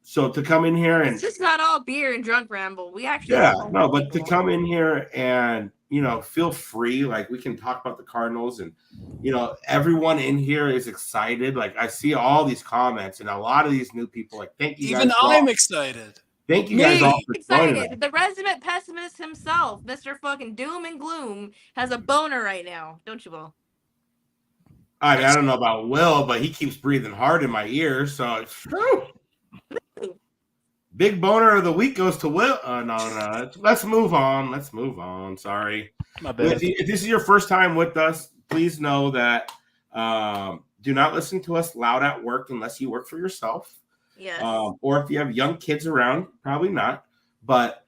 So to come in here and it's just not all beer and drunk ramble. We actually but to come in here and feel free, like, we can talk about the Cardinals, and everyone in here is excited. Like, I see all these comments and a lot of these new people. Like, thank you guys. Even I'm excited. Thank you guys all for excited. The resident pessimist himself, Mr. fucking Doom and Gloom, has a boner right now, don't you, Will? I mean, I don't know about Will, but he keeps breathing hard in my ear, so it's true. Big boner of the week goes to Will. No. Let's move on. Sorry. My bad. If this is your first time with us, please know that do not listen to us loud at work unless you work for yourself. Yes. Or if you have young kids around, probably not. But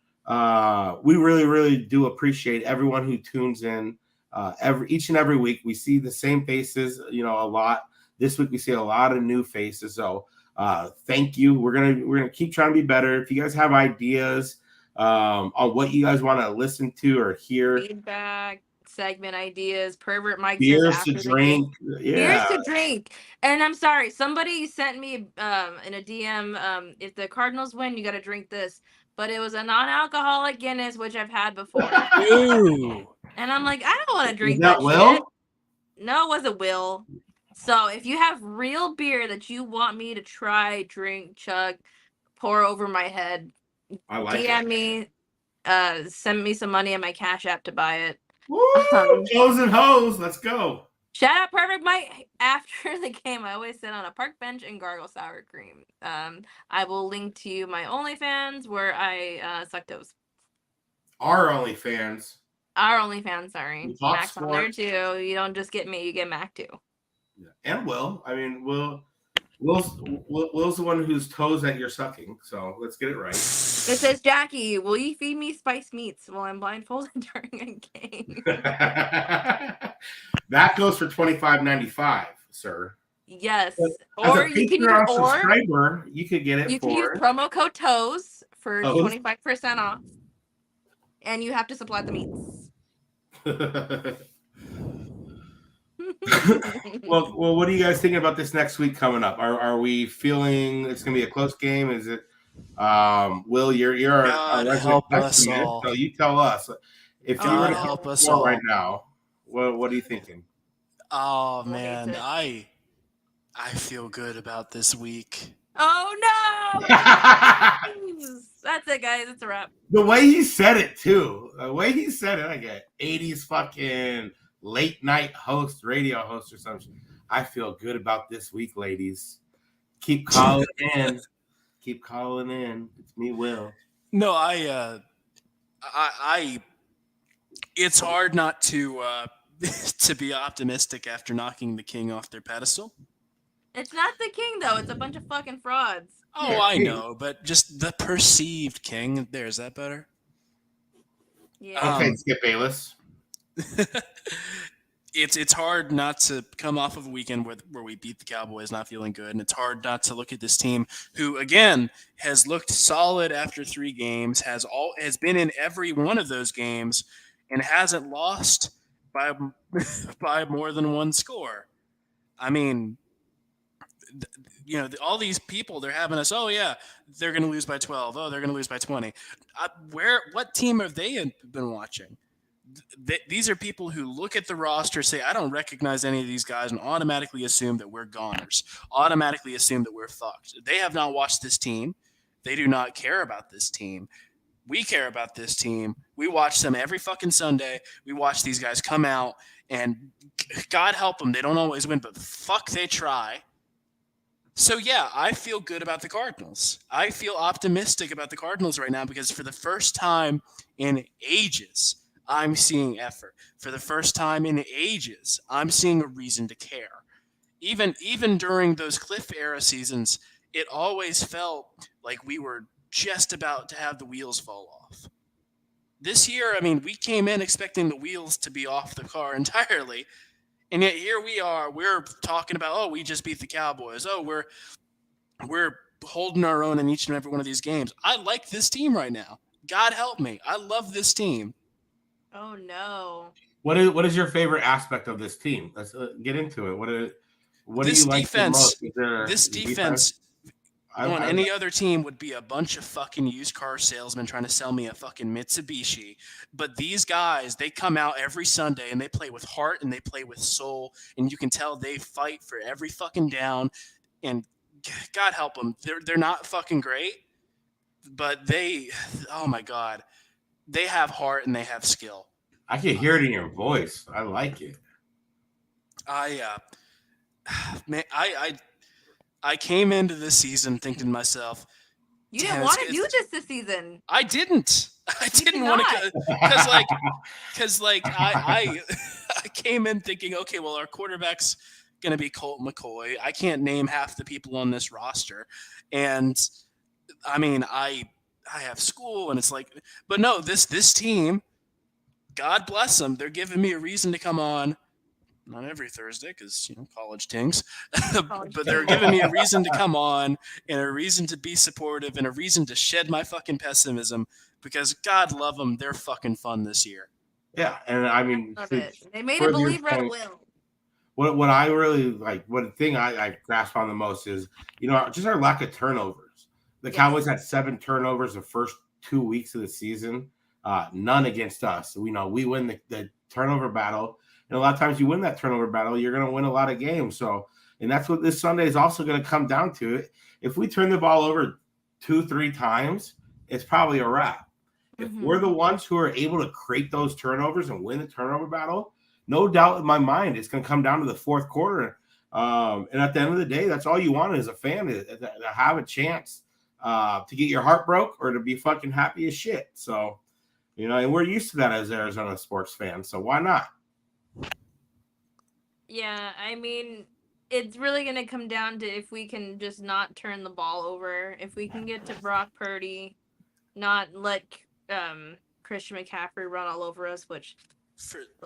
we really, really do appreciate everyone who tunes in each and every week. We see the same faces, a lot. This week we see a lot of new faces. So thank you. We're gonna keep trying to be better. If you guys have ideas on what you guys want to listen to or hear, feedback, segment ideas, pervert Mike, beers to drink, beers to drink. And I'm sorry, somebody sent me in a DM, if the Cardinals win, you got to drink this. But it was a non-alcoholic Guinness, which I've had before. Ooh. And I'm like, I don't want to drink that Will? shit. No, it wasn't Will. So if you have real beer that you want me to try, drink, chug, pour over my head, I like DM me, send me some money on my Cash App to buy it. Woo! Hoes and hoes, let's go. Shout out Perfect Mike. After the game, I always sit on a park bench and gargle sour cream. I will link to you my OnlyFans where I suck toes. Our OnlyFans. Our OnlyFans, sorry. Mac's on there sports. too. You don't just get me, you get Mac too. Yeah. And Will. I mean, Will's the one whose toes that you're sucking. So let's get it right. It says, Jackie, will you feed me spiced meats while I'm blindfolded during a game? That goes for $25.95, sir. Yes. As Or a you can Patreon subscriber, you could get it you for. can use promo code TOES for Toes? 25% off. And you have to supply the meats. well, what are you guys thinking about this next week coming up? Are we feeling it's going to be a close game? Is it? Will, you're God our help resident us pessimist, all. so you tell us if you were to help us score all right now. What are you thinking? Oh man, I feel good about this week. Oh no! That's it, guys. It's a wrap. The way he said it too. The way he said it, like a 80s fucking late night host, radio host or something. I feel good about this week, ladies. Keep calling in. Keep calling in. It's me, Will. No, I it's hard not to to be optimistic after knocking the King off their pedestal. It's not the King though. It's a bunch of fucking frauds. Oh, I know, but just the perceived king. Is that better? Yeah. Okay, Skip Bayless. It's hard not to come off of a weekend where we beat the Cowboys, not feeling good, and it's hard not to look at this team who, again, has looked solid after 3 games, has been in every one of those games, and hasn't lost by by more than 1 score. I mean, all these people, they're having us, oh yeah, they're going to lose by 12, oh they're going to lose by 20. What team have they been watching? These are people who look at the roster, say, I don't recognize any of these guys, and automatically assume that we're goners, automatically assume that we're fucked. They have not watched this team. They do not care about this team. We care about this team. We watch them every fucking Sunday. We watch these guys come out, and God help them, they don't always win, but fuck, they try. So, yeah, I feel good about the Cardinals. I feel optimistic about the Cardinals right now because for the first time in ages, I'm seeing effort. For the first time in ages, I'm seeing a reason to care. Even during those Cliff era seasons, it always felt like we were just about to have the wheels fall off. This year, I mean, we came in expecting the wheels to be off the car entirely. And yet here we are. We're talking about, oh, we just beat the Cowboys. Oh, we're holding our own in each and every one of these games. I like this team right now. God help me. I love this team. Oh no. What is your favorite aspect of this team? Let's get into it. What do you like the most? This defense on any other team would be a bunch of fucking used car salesmen trying to sell me a fucking Mitsubishi. But these guys, they come out every Sunday and they play with heart and they play with soul. And you can tell they fight for every fucking down. And God help them. They're not fucking great, but oh my God, they have heart and they have skill. I can hear it in your voice. I like it. I came into this season thinking to myself, you didn't want to do this season. I didn't. I didn't want to, because I came in thinking, okay, well, our quarterback's going to be Colt McCoy. I can't name half the people on this roster, and I mean, I have school, and it's like, but no, this team, God bless them, they're giving me a reason to come on. Not every Thursday because, college tings. But they're giving me a reason to come on and a reason to be supportive and a reason to shed my fucking pessimism because God love them. They're fucking fun this year. Yeah. And I mean, they made it believe Red will. What I really like, what thing I grasp on the most is, just our lack of turnovers. The Cowboys had 7 turnovers the first 2 weeks of the season. None against us. We win the turnover battle. And a lot of times you win that turnover battle, you're going to win a lot of games. So, and that's what this Sunday is also going to come down to. If we turn the ball over 2-3 times, it's probably a wrap. If we're the ones who are able to create those turnovers and win the turnover battle, no doubt in my mind, it's going to come down to the fourth quarter. And at the end of the day, that's all you want as a fan to have a chance to get your heart broke or to be fucking happy as shit. So, and we're used to that as Arizona sports fans. So why not? Yeah, I mean, it's really going to come down to if we can just not turn the ball over, if we can get to Brock Purdy, not let Christian McCaffrey run all over us, which,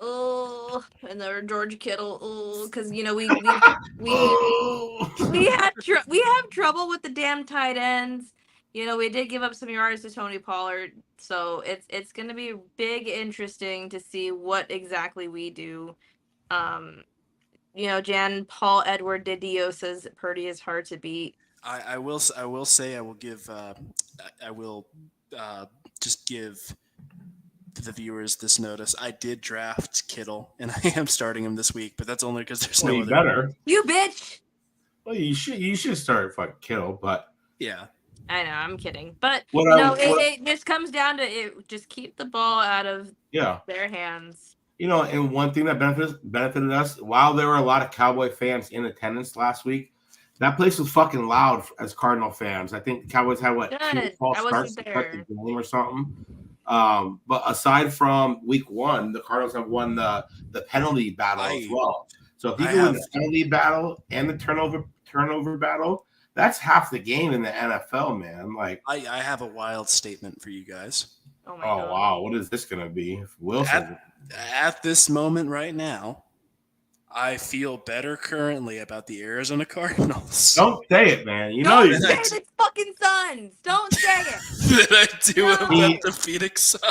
and then George Kittle, because we have trouble with the damn tight ends. We did give up some yards to Tony Pollard, so it's going to be big interesting to see what exactly we do. Jan Paul Edward Didio says Purdy is hard to beat. I will say I will just give the viewers this notice. I did draft Kittle and I am starting him this week, but that's only because there's no other. Better. You bitch. Well, you should start fucking Kittle, but yeah. I know, I'm kidding, but it just comes down to it. Just keep the ball out of their hands. And one thing that benefited us, while there were a lot of Cowboy fans in attendance last week, that place was fucking loud as Cardinal fans. I think the Cowboys had 2 false starts to cut the game or something. But aside from week 1, the Cardinals have won the penalty battle as well. So if you can win the penalty battle and the turnover battle, That's half the game in the NFL, man. Like, I have a wild statement for you guys. Oh my God. Wow, what is this gonna be? If Wilson at this moment right now, I feel better currently about the Arizona Cardinals. Don't say it, man. You Don't know say the fucking Suns. Don't say it. that I do about the Phoenix Suns.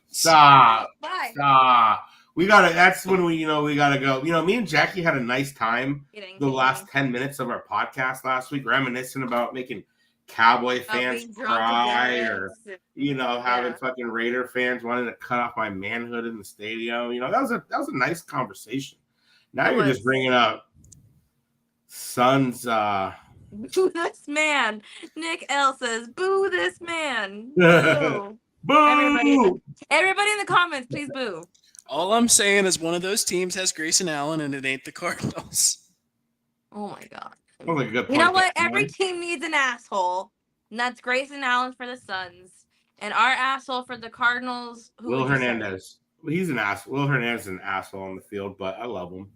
Stop. Bye. Stop. We gotta. That's when we gotta go. Me and Jackie had a nice time the last 10 minutes of our podcast last week, reminiscing about making Cowboy fans cry, or having fucking Raider fans wanting to cut off my manhood in the stadium. That was a nice conversation. Now you're just bringing up Suns. Boo this man. Nick L says, "Boo this man." Boo. Boo. Everybody in the comments, please boo. All I'm saying is one of those teams has Grayson Allen, and it ain't the Cardinals. Oh my God. Well, like a good point. You know what? Every team needs an asshole, and that's Grayson Allen for the Suns, and our asshole for the Cardinals. Will Hernandez. He's an asshole. Will Hernandez is an asshole on the field, but I love him.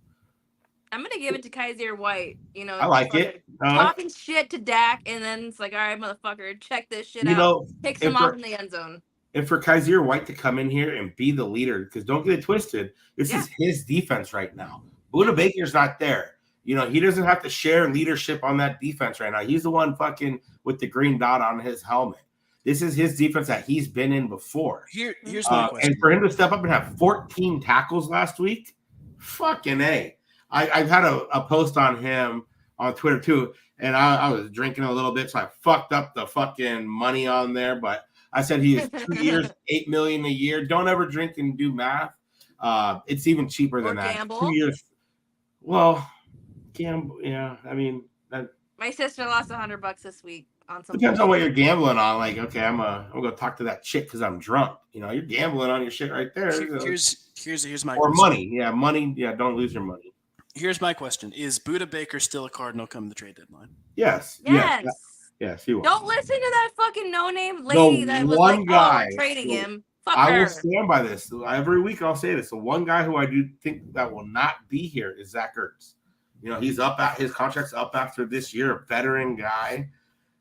I'm gonna give it to Kaiser White. I like it. Talking shit to Dak, and then it's like, all right, motherfucker, check this shit out. Picks him off in the end zone. And for Kaiser White to come in here and be the leader, because don't get it twisted, this is his defense right now. Buda Baker's not there. He doesn't have to share leadership on that defense right now. He's the one fucking with the green dot on his helmet. This is his defense that he's been in before. Here's my question. And for him to step up and have 14 tackles last week, fucking A. I've had a post on him on Twitter too, and I was drinking a little bit, so I fucked up the fucking money on there. But I said he is 2 years, $8 million a year. Don't ever drink and do math. It's even cheaper than that. Gamble. 2 years. Well, gamble. Yeah, I mean, my sister lost $100 this week on something. Depends on what you're gambling on. Like, okay, I'm gonna talk to that chick because I'm drunk. You're gambling on your shit right there. Here's my or question. money. Yeah, don't lose your money. Here's my question: is Buda Baker still a Cardinal come the trade deadline? Yes. Yes, he was. Don't listen to that fucking no-name lady that was like, guy, trading him. Fuck I her. will stand by this. Every week I'll say this. The one guy who I do think that will not be here is Zach Ertz. He's up at his contract's up after this year, a veteran guy.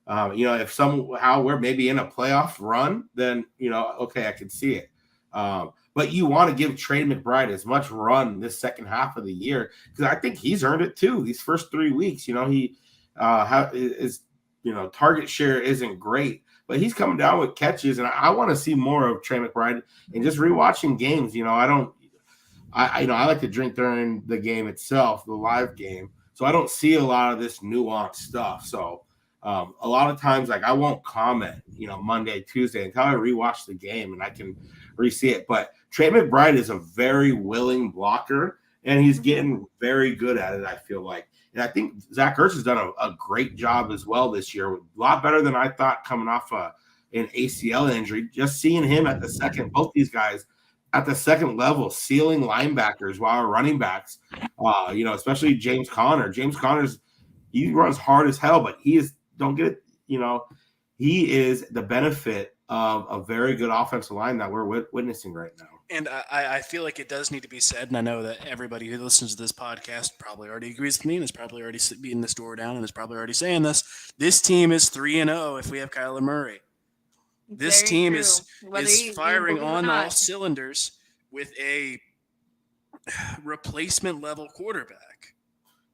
If somehow we're maybe in a playoff run, then okay, I can see it. But you want to give Trey McBride as much run this second half of the year because I think he's earned it too. These first 3 weeks, he target share isn't great, but he's coming down with catches, and I want to see more of Trey McBride. And just rewatching games, I like to drink during the game itself, the live game, so I don't see a lot of this nuanced stuff. So a lot of times, like I won't comment, Monday, Tuesday until I rewatch the game and I can re-see it. But Trey McBride is a very willing blocker, and he's getting very good at it, I feel like. And I think Zach Ertz has done a great job as well this year, a lot better than I thought coming off an ACL injury. Just seeing him at the second, both these guys at the second level, sealing linebackers while running backs, especially James Conner. James Conner's, he runs hard as hell, but he is, don't get it, he is the benefit of a very good offensive line that we're witnessing right now. And I feel like it does need to be said, and I know that everybody who listens to this podcast probably already agrees with me and is probably already beating this door down and is probably already saying this. This team is 3-0 if we have Kyler Murray. This team is firing on all cylinders with a replacement level quarterback.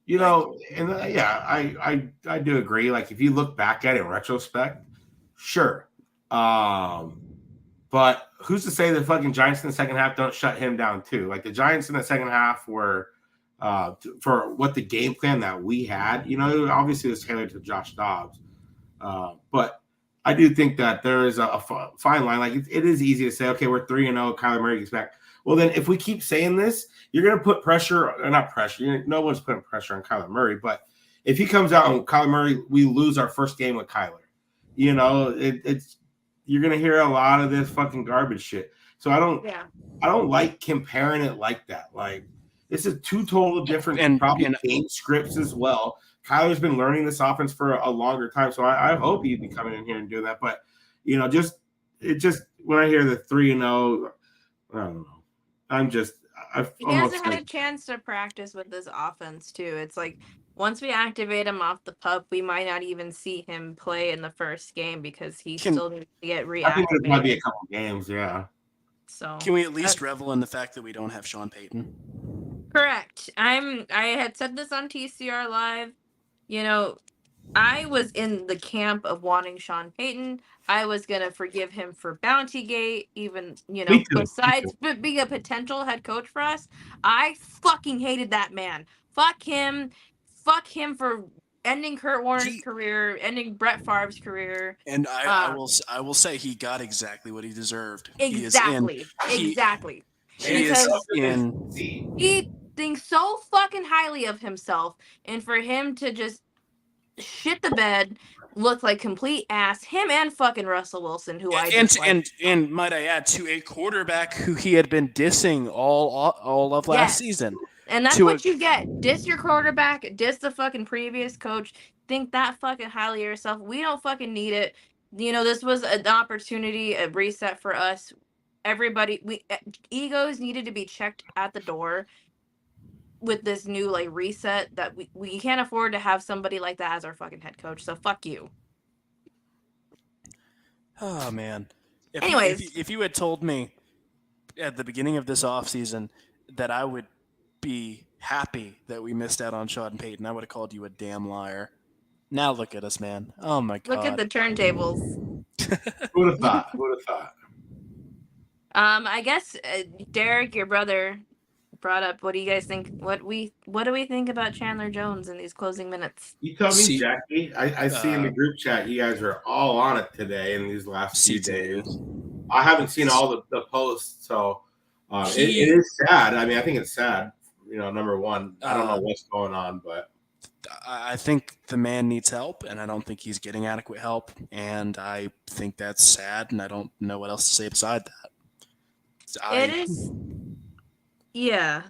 I do agree. Like if you look back at it in retrospect, sure. But who's to say the fucking Giants in the second half don't shut him down too? Like the Giants in the second half were for what the game plan that we had, obviously it was tailored to Josh Dobbs. But I do think that there is a fine line. Like it is easy to say, okay, we're 3-0, Kyler Murray gets back. Well, then if we keep saying this, you're going to put pressure, or not pressure. No one's putting pressure on Kyler Murray. But if he comes out and Kyler Murray, we lose our first game with Kyler. It's you're going to hear a lot of this fucking garbage shit. So I don't like comparing it like that. Like this is two total different game scripts as well. Kyler's been learning this offense for a longer time, so I hope he'd be coming in here and doing that. But just when I hear the 3-0, I don't know. He hasn't had a chance to practice with this offense too. It's like once we activate him off the pup, we might not even see him play in the first game because he still needs to get reactivated. I think it might be a couple games, yeah. So can we at least revel in the fact that we don't have Sean Payton? Correct. I had said this on TCR Live. You know, I was in the camp of wanting Sean Payton. I was gonna forgive him for Bountygate, even besides being a potential head coach for us. I fucking hated that man. Fuck him. Fuck him for ending Kurt Warner's career, ending Brett Favre's career. And I will say he got exactly what he deserved. Exactly. He thinks so fucking highly of himself, and for him to just shit the bed, look like complete ass, him and fucking Russell Wilson, who I dislike. And might I add, to a quarterback who he had been dissing all of last season. And that's what you get. Diss your quarterback, diss the fucking previous coach, think that fucking highly of yourself. We don't fucking need it. This was an opportunity, a reset for us. Everybody, egos needed to be checked at the door with this new reset that we can't afford to have somebody like that as our fucking head coach. So fuck you. Oh man. Anyways, if you had told me at the beginning of this offseason that I would be happy that we missed out on Sean Payton, I would have called you a damn liar. Now look at us, man. Oh my god. Look at the turntables. Who would have thought? I guess Derek, your brother, brought up, what do you guys think? What do we think about Chandler Jones in these closing minutes? You tell me, Jackie. I see in the group chat you guys are all on it today in these last few days. I haven't seen all the posts, so it is sad. I mean, I think it's sad. Number one, I don't know what's going on, but I think the man needs help, and I don't think he's getting adequate help, and I think that's sad, and I don't know what else to say beside that. It is. Yeah,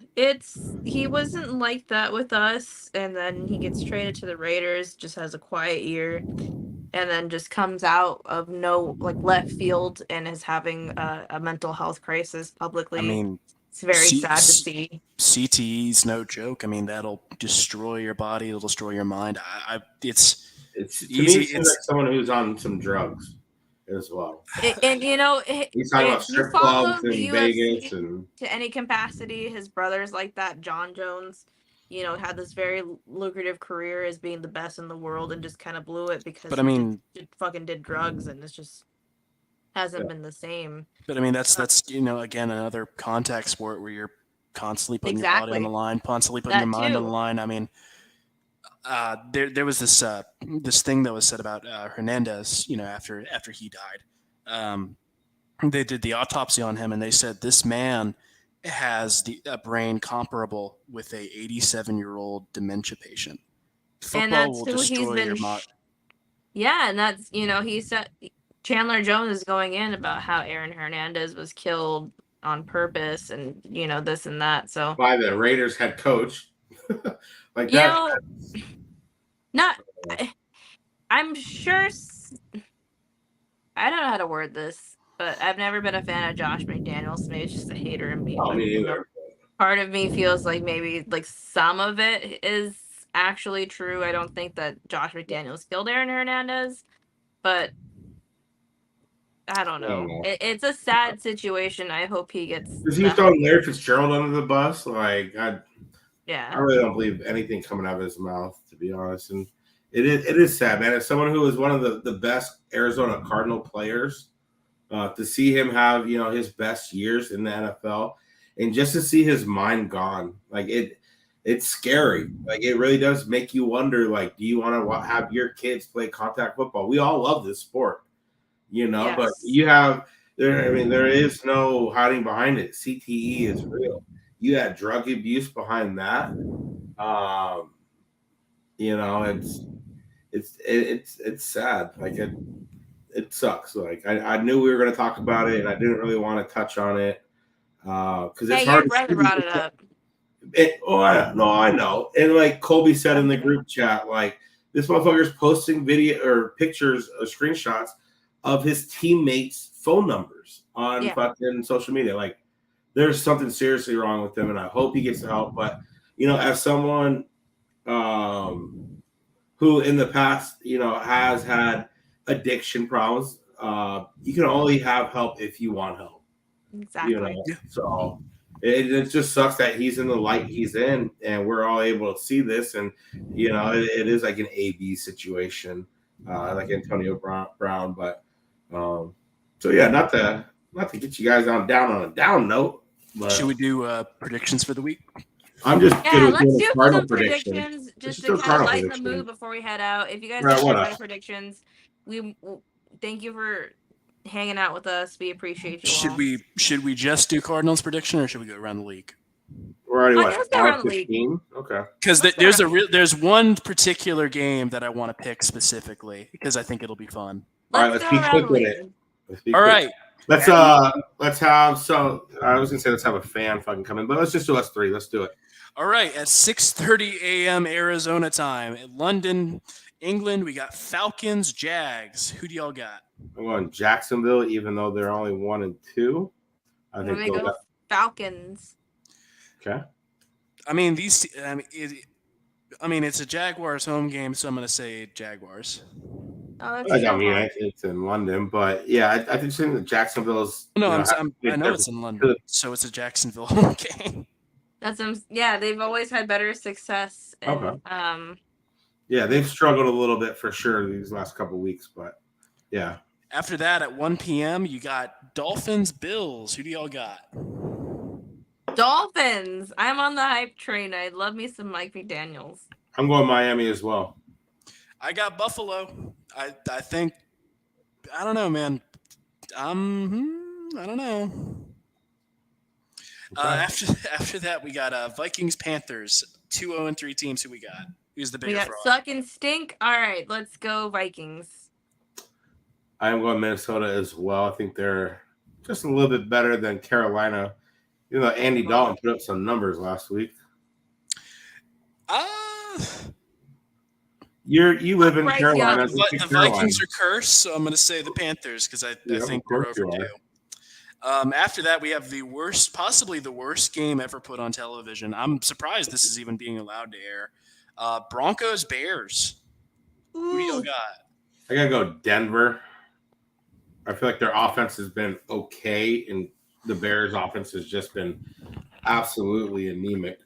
he wasn't like that with us, and then he gets traded to the Raiders, just has a quiet year, and then just comes out of left field and is having a mental health crisis publicly. I mean, it's very sad to see. CTE's no joke. I mean, that'll destroy your body. It'll destroy your mind. It's easy. It's like someone who's on some drugs as well. And he's talking about strip clubs in Vegas and to any capacity. His brother's like that. John Jones, had this very lucrative career as being the best in the world and just kind of blew it because he fucking did drugs, and it's just hasn't been the same. But I mean, that's again another contact sport where you're constantly putting your body on the line, constantly putting your mind on the line. I mean, there was this thing that was said about Hernandez, after he died. They did the autopsy on him, and they said this man has a brain comparable with a 87-year-old dementia patient. Football will destroy your mind. Yeah, and that's he said Chandler Jones is going in about how Aaron Hernandez was killed on purpose, and this and that. So by the Raiders head coach, I'm sure. I don't know how to word this, but I've never been a fan of Josh McDaniels. Maybe it's just a hater in me. Me either. Part of me feels like maybe some of it is actually true. I don't think that Josh McDaniels killed Aaron Hernandez, but I don't know. It's a sad situation. I hope he gets. Is he throwing Larry Fitzgerald under the bus? I really don't believe anything coming out of his mouth, to be honest. And it is sad, man. As someone who was one of the best Arizona Cardinal players, to see him have his best years in the NFL, and just to see his mind gone, it's scary. It really does make you wonder. Do you want to have your kids play contact football? We all love this sport. Yes. But you have there. I mean, there is no hiding behind it. CTE is real. You had drug abuse behind that. It's sad. It sucks. I knew we were going to talk about it, and I didn't really want to touch on it because it's hard. Your brother brought it up. I know. And Colby said in the group chat, this motherfucker's posting video or pictures or screenshots of his teammates' phone numbers on fucking social media. There's something seriously wrong with him, and I hope he gets help. But as someone who in the past, has had addiction problems. You can only have help if you want help. Exactly. So it just sucks that he's in the light he's in, and we're all able to see this. And it is like an A/B situation, like Antonio Brown. But so yeah, not to get you guys down on a down note. But should we do predictions for the week? I'm just let's do some predictions just to kind of lighten the mood before we head out. If you guys have any predictions, we thank you for hanging out with us. We appreciate you. Should we just do Cardinals prediction, or should we go around the league? We're already around the league. Okay. Because there's one particular game that I want to pick specifically because I think it'll be fun. All right, let's be quick with it. All right. Let's have some. I was gonna say let's have a fan fucking come in, but let's just do us three. Let's do it. All right, at 6:30 a.m. Arizona time, in London, England, we got Falcons, Jags. Who do y'all got? I'm going Jacksonville, even though they're only 1-2. I think they'll go Falcons. Okay. I mean, it's a Jaguars home game, so I'm going to say Jaguars. It's in London, but yeah, I think that Jacksonville's. No, I know it's in London, so it's a Jacksonville home game. They've always had better success. And, yeah, they've struggled a little bit for sure these last couple of weeks, but yeah. After that, at 1 p.m., you got Dolphins, Bills. Who do y'all got? Dolphins. I'm on the hype train. I love me some Mike McDaniels. I'm going Miami as well. I got Buffalo. I think. I don't know, man. I don't know. Okay. After that, we got Vikings, Panthers. 2-0-3 teams. Who we got? Who's the bigger fraud? We got suck and stink. All right, let's go Vikings. I am going Minnesota as well. I think they're just a little bit better than Carolina. Andy Dalton put up some numbers last week. You live in Carolina. The Vikings are cursed, so I'm going to say the Panthers because I think we're overdue. After that, we have possibly the worst game ever put on television. I'm surprised this is even being allowed to air. Broncos, Bears. Who do y'all got? I got to go Denver. I feel like their offense has been okay, and the Bears' offense has just been absolutely anemic.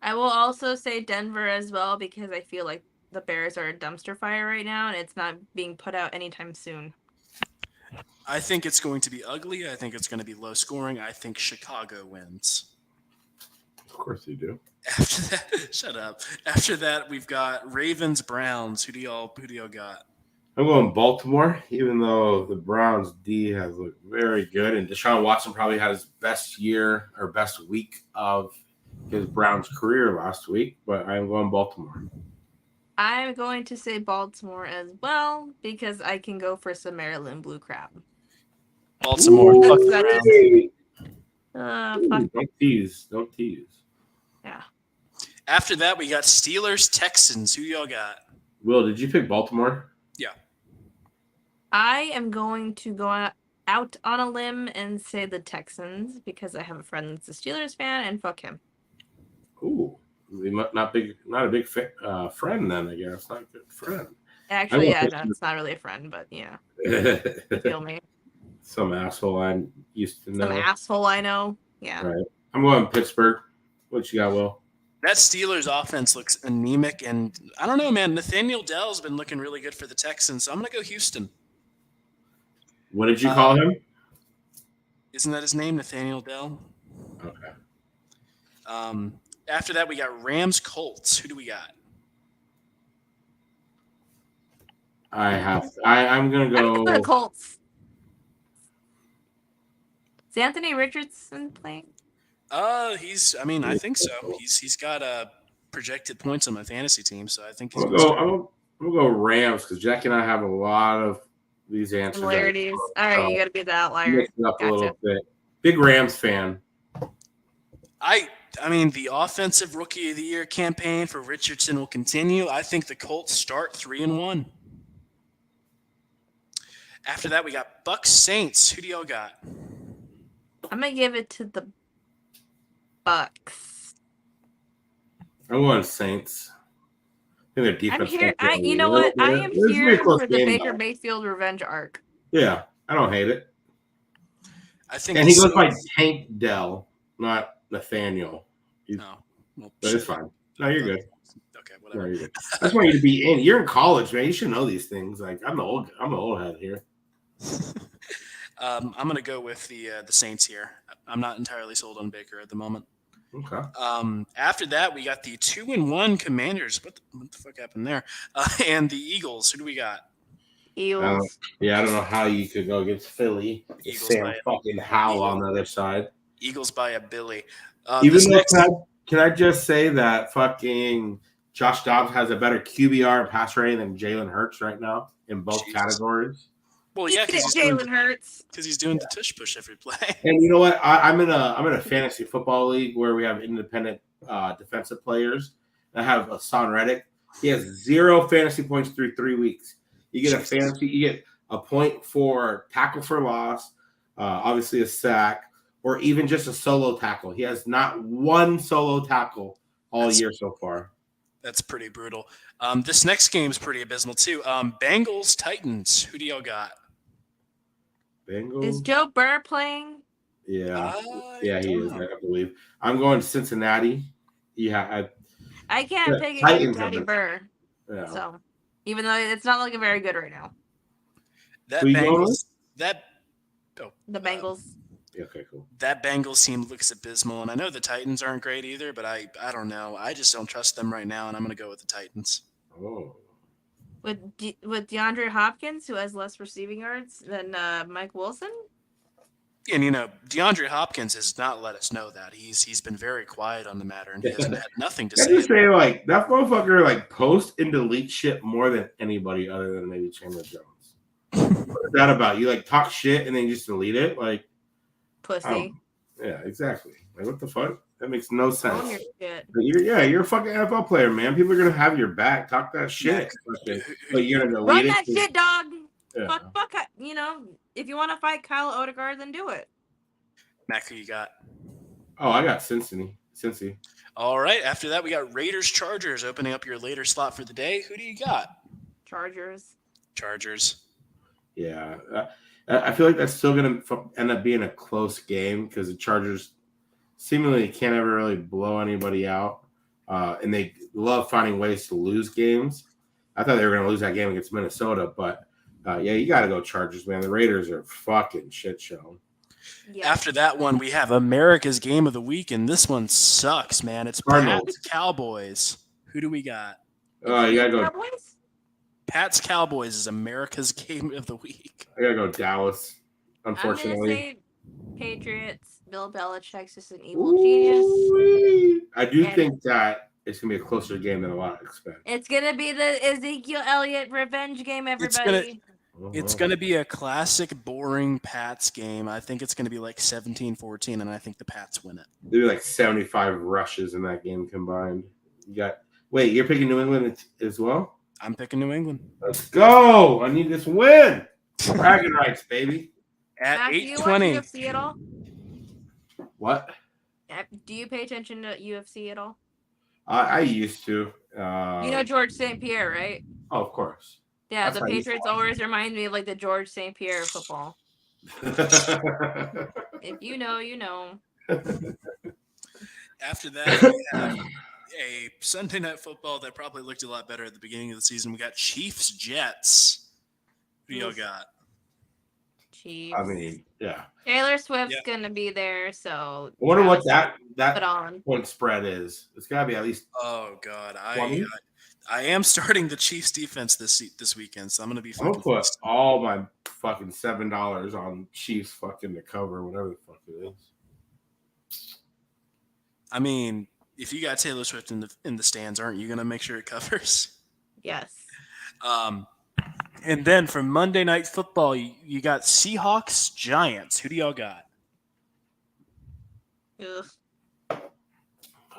I will also say Denver as well because I feel like the Bears are a dumpster fire right now, and it's not being put out anytime soon. I think it's going to be ugly. I think it's going to be low scoring. I think Chicago wins. Of course you do. After that, shut up. After that, we've got Ravens, Browns. Who do y'all got? I'm going Baltimore, even though the Browns D has looked very good, and Deshaun Watson probably had his best year or best week of his Browns career last week. But I'm going Baltimore. I'm going to say Baltimore as well because I can go for some Maryland blue crab. Baltimore. Ooh, fuck. Don't tease. Yeah. After that, we got Steelers, Texans. Who y'all got? Will, did you pick Baltimore? Yeah. I am going to go out on a limb and say the Texans because I have a friend that's a Steelers fan and fuck him. Ooh. Not a big friend then, I guess. Not a good friend. Actually, it's not really a friend, but yeah. Feel me. Some asshole I used to know. Some asshole I know. Yeah. Right. I'm going Pittsburgh. What you got, Will? That Steelers offense looks anemic, and I don't know, man. Nathaniel Dell's been looking really good for the Texans, so I'm going to go Houston. What did you call him? Isn't that his name, Nathaniel Dell? Okay. After that, we got Rams, Colts. Who do we got? I'm going to go the Colts. Is Anthony Richardson playing? I think so. He's got projected points on my fantasy team, so I think he's I'm gonna go Rams because Jack and I have a lot of these answers. Similarities. All right, you got to be the outlier. Up a little bit. Big Rams fan. I mean, the offensive rookie of the year campaign for Richardson will continue. I think the Colts start 3-1. After that, we got Bucks, Saints. Who do y'all got? I'm gonna give it to the Bucks. I'm going Saints. their defense. I'm here. You know won't what? get I it. am This is gonna be a here close for the game, Baker though. Mayfield revenge arc. Yeah, I don't hate it. I think, and he goes by Tank Dell, not Nathaniel. No, well, but it's fine. No, you're good. Okay, whatever. No, you're good. I just want you to be in. You're in college, man. You should know these things. Like I'm the old head here. I'm gonna go with the Saints here. I'm not entirely sold on Baker at the moment. Okay. After that, we got the 2-1 Commanders. What the fuck happened there? And the Eagles. Who do we got? Eagles. I don't know how you could go against Philly. Eagles Sam fucking Howell on the other side. Eagles by a Billy. Even though, can I just say that fucking Josh Dobbs has a better QBR pass rating than Jalen Hurts right now in both categories? Well, yeah, because Jalen Hurts. Because he's doing the tush push every play. And you know what? I'm in a fantasy football league where we have independent defensive players. I have Hassan Reddick. He has 0 fantasy points through 3 weeks. You get you get a point for tackle for loss, obviously a sack, or even just a solo tackle. He has not one solo tackle all year so far. That's pretty brutal. This next game is pretty abysmal too. Bengals Titans. Who do y'all got? Bengals. Is Joe Burr playing? Yeah, he is. I believe. I'm going to Cincinnati. Yeah, I can't pick against Teddy Burr. Yeah. So, even though it's not looking very good right now. The Bengals. Okay, cool. That Bengals team looks abysmal, and I know the Titans aren't great either, but I don't know. I just don't trust them right now, and I'm going to go with the Titans. Oh. With DeAndre Hopkins, who has less receiving yards than Mike Wilson? And, DeAndre Hopkins has not let us know that. He's been very quiet on the matter, and he hasn't had nothing to say. I just say, like, that motherfucker, post and delete shit more than anybody other than maybe Chandler Jones. What's that about? You, talk shit and then you just delete it? Like, pussy. Yeah, exactly. Like, what the fuck? That makes no sense. Own your shit. You're a fucking NFL player, man. People are going to have your back. Talk that shit. But you're going to delete Run that shit, dog. Yeah. Fuck. If you want to fight Kyle Odegaard, then do it. Mac, who you got? Oh, I got Cincy. All right. After that, we got Raiders Chargers opening up your later slot for the day. Who do you got? Chargers. Yeah. I feel like that's still going to end up being a close game because the Chargers seemingly can't ever really blow anybody out. And they love finding ways to lose games. I thought they were going to lose that game against Minnesota, but you got to go Chargers, man. The Raiders are fucking shit show. Yeah. After that one, we have America's Game of the Week, and this one sucks, man. It's Pats Cowboys. Who do we got? You got to go. Cowboys? Pats Cowboys is America's Game of the Week. I got to go Dallas, unfortunately. I'm going to say Patriots. Bill Belichick's just an evil genius. I do think that it's going to be a closer game than a lot expect. It's going to be the Ezekiel Elliott revenge game, everybody. It's going to be a classic, boring Pats game. I think it's going to be 17-14, and I think the Pats win it. There'll be 75 rushes in that game combined. Wait, you're picking New England as well? I'm picking New England. Let's go. I need this win. Bragging rights, baby. At 8:20. Do you watch UFC at all? What? Do you pay attention to UFC at all? I used to. You know George St. Pierre, right? Oh, of course. Yeah, the Patriots always remind me of the George St. Pierre football. If you know, you know. After that, we have a Sunday Night Football that probably looked a lot better at the beginning of the season. We got Chiefs-Jets. Who y'all got? Chiefs. I mean, yeah. Taylor Swift's going to be there, so... I wonder what that on. point spread is. It's got to be at least... Oh, God. I am starting the Chiefs defense this weekend, so I'm going to be I'm going to put all my fucking $7 on Chiefs fucking to cover, whatever the fuck it is. I mean, if you got Taylor Swift in the stands, aren't you going to make sure it covers? Yes. And then for Monday Night Football, you got Seahawks, Giants. Who do y'all got? Ugh.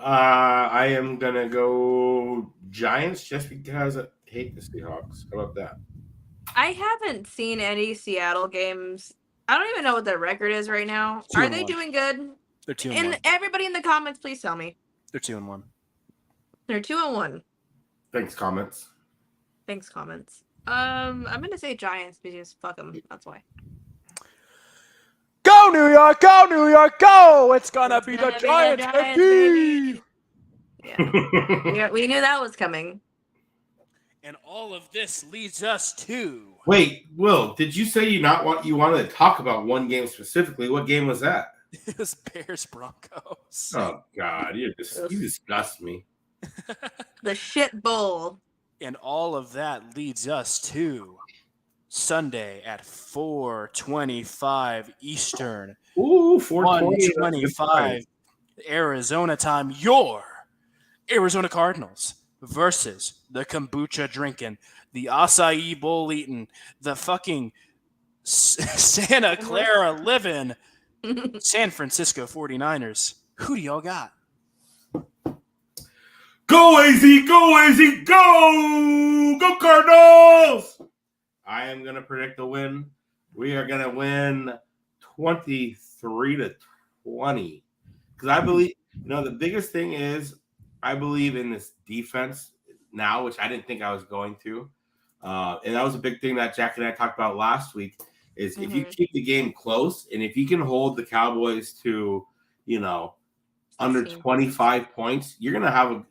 I am going to go Giants just because I hate the Seahawks. How about that? I haven't seen any Seattle games. I don't even know what their record is right now. Are they doing good? They're 2-1. And everybody in the comments, please tell me. They're 2-1. They're 2-1. Thanks, comments. I'm gonna say Giants because fuck them. That's why. Go New York! Go New York! Go! It's gonna be the Giants, baby! Yeah, we knew that was coming. And all of this leads us to. Wait, Will, did you say you wanted to talk about one game specifically? What game was that? It was Bears Broncos. Oh God, you disgust me. The shit bowl. And all of that leads us to Sunday at 4:25 Eastern. Ooh, 4:20. 1:25 Arizona time. Your Arizona Cardinals versus the kombucha drinking, the acai bowl eating, the fucking Santa Clara living San Francisco 49ers. Who do y'all got? Go AZ, go AZ, go! Go Cardinals! I am going to predict a win. We are going to win 23-20. Because I believe, the biggest thing is I believe in this defense now, which I didn't think I was going to. And that was a big thing that Jack and I talked about last week, is if you keep the game close and if you can hold the Cowboys to, under 25 points, you're going to have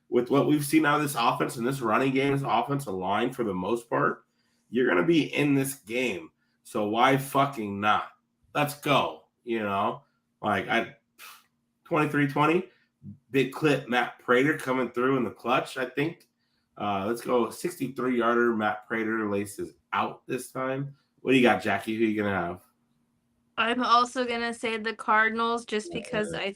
with what we've seen out of this offense and this running game, this offensive line for the most part, you're going to be in this game. So why fucking not? Let's go. 23-20, big clip, Matt Prater coming through in the clutch, I think. Let's go 63-yarder. Matt Prater laces out this time. What do you got, Jackie? Who are you going to have? I'm also going to say the Cardinals just because I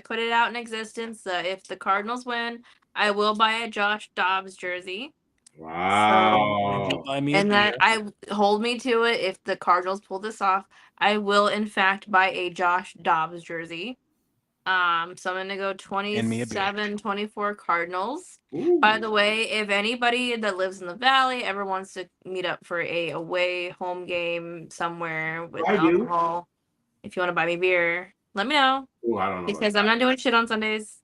put it out in existence that if the Cardinals win, I will buy a Josh Dobbs jersey. Wow. So, and that I hold me to it. If the Cardinals pull this off, I will in fact buy a Josh Dobbs jersey. So I'm going to go 27-24 Cardinals. Ooh. By the way, if anybody that lives in the Valley ever wants to meet up for a away home game somewhere with alcohol, if you want to buy me beer, let me know. Ooh, I don't know. Because I'm not doing shit on Sundays.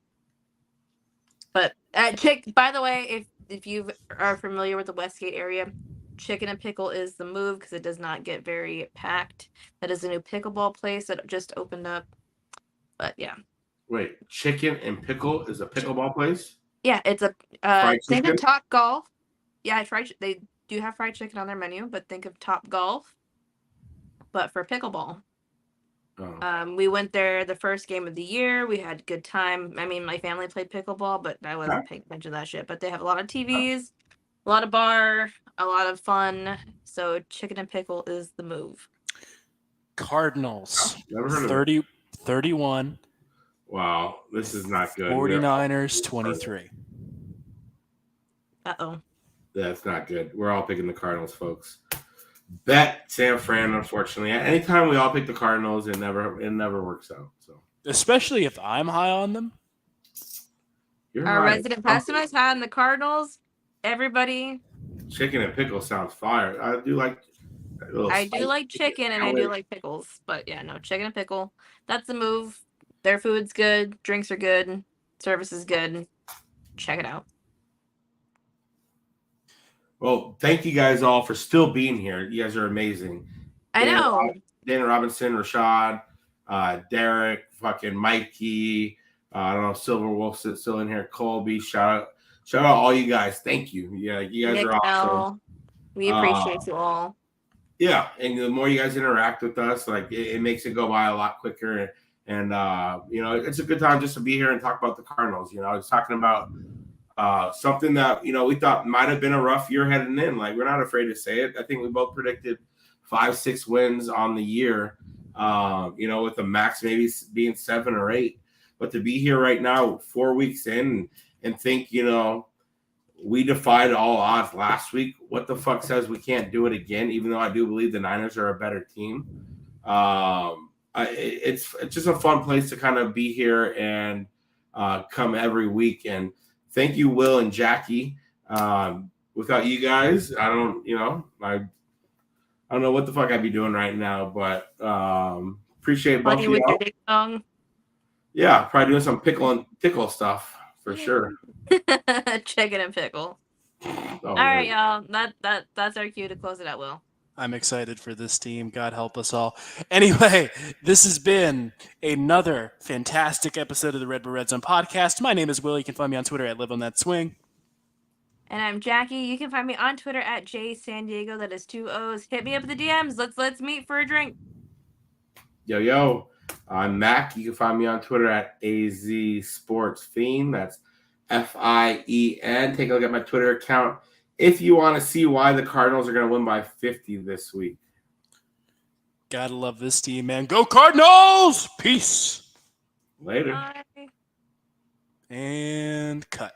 But by the way, if you are familiar with the Westgate area, Chicken and Pickle is the move because it does not get very packed. That is a new pickleball place that just opened up. But yeah. Wait, Chicken and Pickle is a pickleball place? Yeah, it's a think of Top Golf. Yeah, they do have fried chicken on their menu, but think of Top Golf, but for pickleball. Oh. We went there the first game of the year. We had a good time. I mean, my family played pickleball, but I wasn't paying attention to that shit. But they have a lot of TVs, a lot of bar, a lot of fun. So Chicken and Pickle is the move. Cardinals, Never heard of 31. Wow, this is not good. 49ers, 23. Uh-oh. That's not good. We're all picking the Cardinals, folks. Bet San Fran, unfortunately. Anytime we all pick the Cardinals, it never works out. So, especially if I'm high on them. Our resident pessimist high on the Cardinals. Everybody. Chicken and Pickle sounds fire. I do like chicken and I do like pickles. But yeah, no, Chicken and Pickle. That's the move. Their food's good. Drinks are good. Service is good. Check it out. Well, thank you guys all for still being here. You guys are amazing. I know. Dana Robinson, Rashad, Derek, fucking Mikey. I don't know, Silver Wolf still in here. Colby, shout out all you guys. Thank you. Yeah, you guys are awesome. We appreciate you all. Yeah, and the more you guys interact with us, like it makes it go by a lot quicker. And it's a good time just to be here and talk about the Cardinals. I was talking about something that we thought might have been a rough year heading in. Like, we're not afraid to say it. I think we both predicted 5-6 wins on the year. With the max maybe being 7 or 8. But to be here right now, 4 weeks in, and think we defied all odds last week. What the fuck says we can't do it again? Even though I do believe the Niners are a better team. It's just a fun place to kind of be here and come every week. And thank you, Will and Jackie. Without you guys, I don't know what the fuck I'd be doing right now, but appreciate both of you. Yeah, probably doing some pickle and tickle stuff for sure. Chicken and Pickle. All right, y'all. That's our cue to close it out, Will. I'm excited for this team. God help us all. Anyway, this has been another fantastic episode of the Redbird Redzone podcast. My name is Will. You can find me on Twitter at LiveOnThatSwing. And I'm Jackie. You can find me on Twitter at JSanDiego. That is 2 O's. Hit me up in the DMs. Let's meet for a drink. Yo. I'm Mac. You can find me on Twitter at AZSportsFiend. That's FIEN. Take a look at my Twitter account if you want to see why the Cardinals are going to win by 50 this week. Gotta love this team, man. Go Cardinals! Peace. Later. Bye. And cut.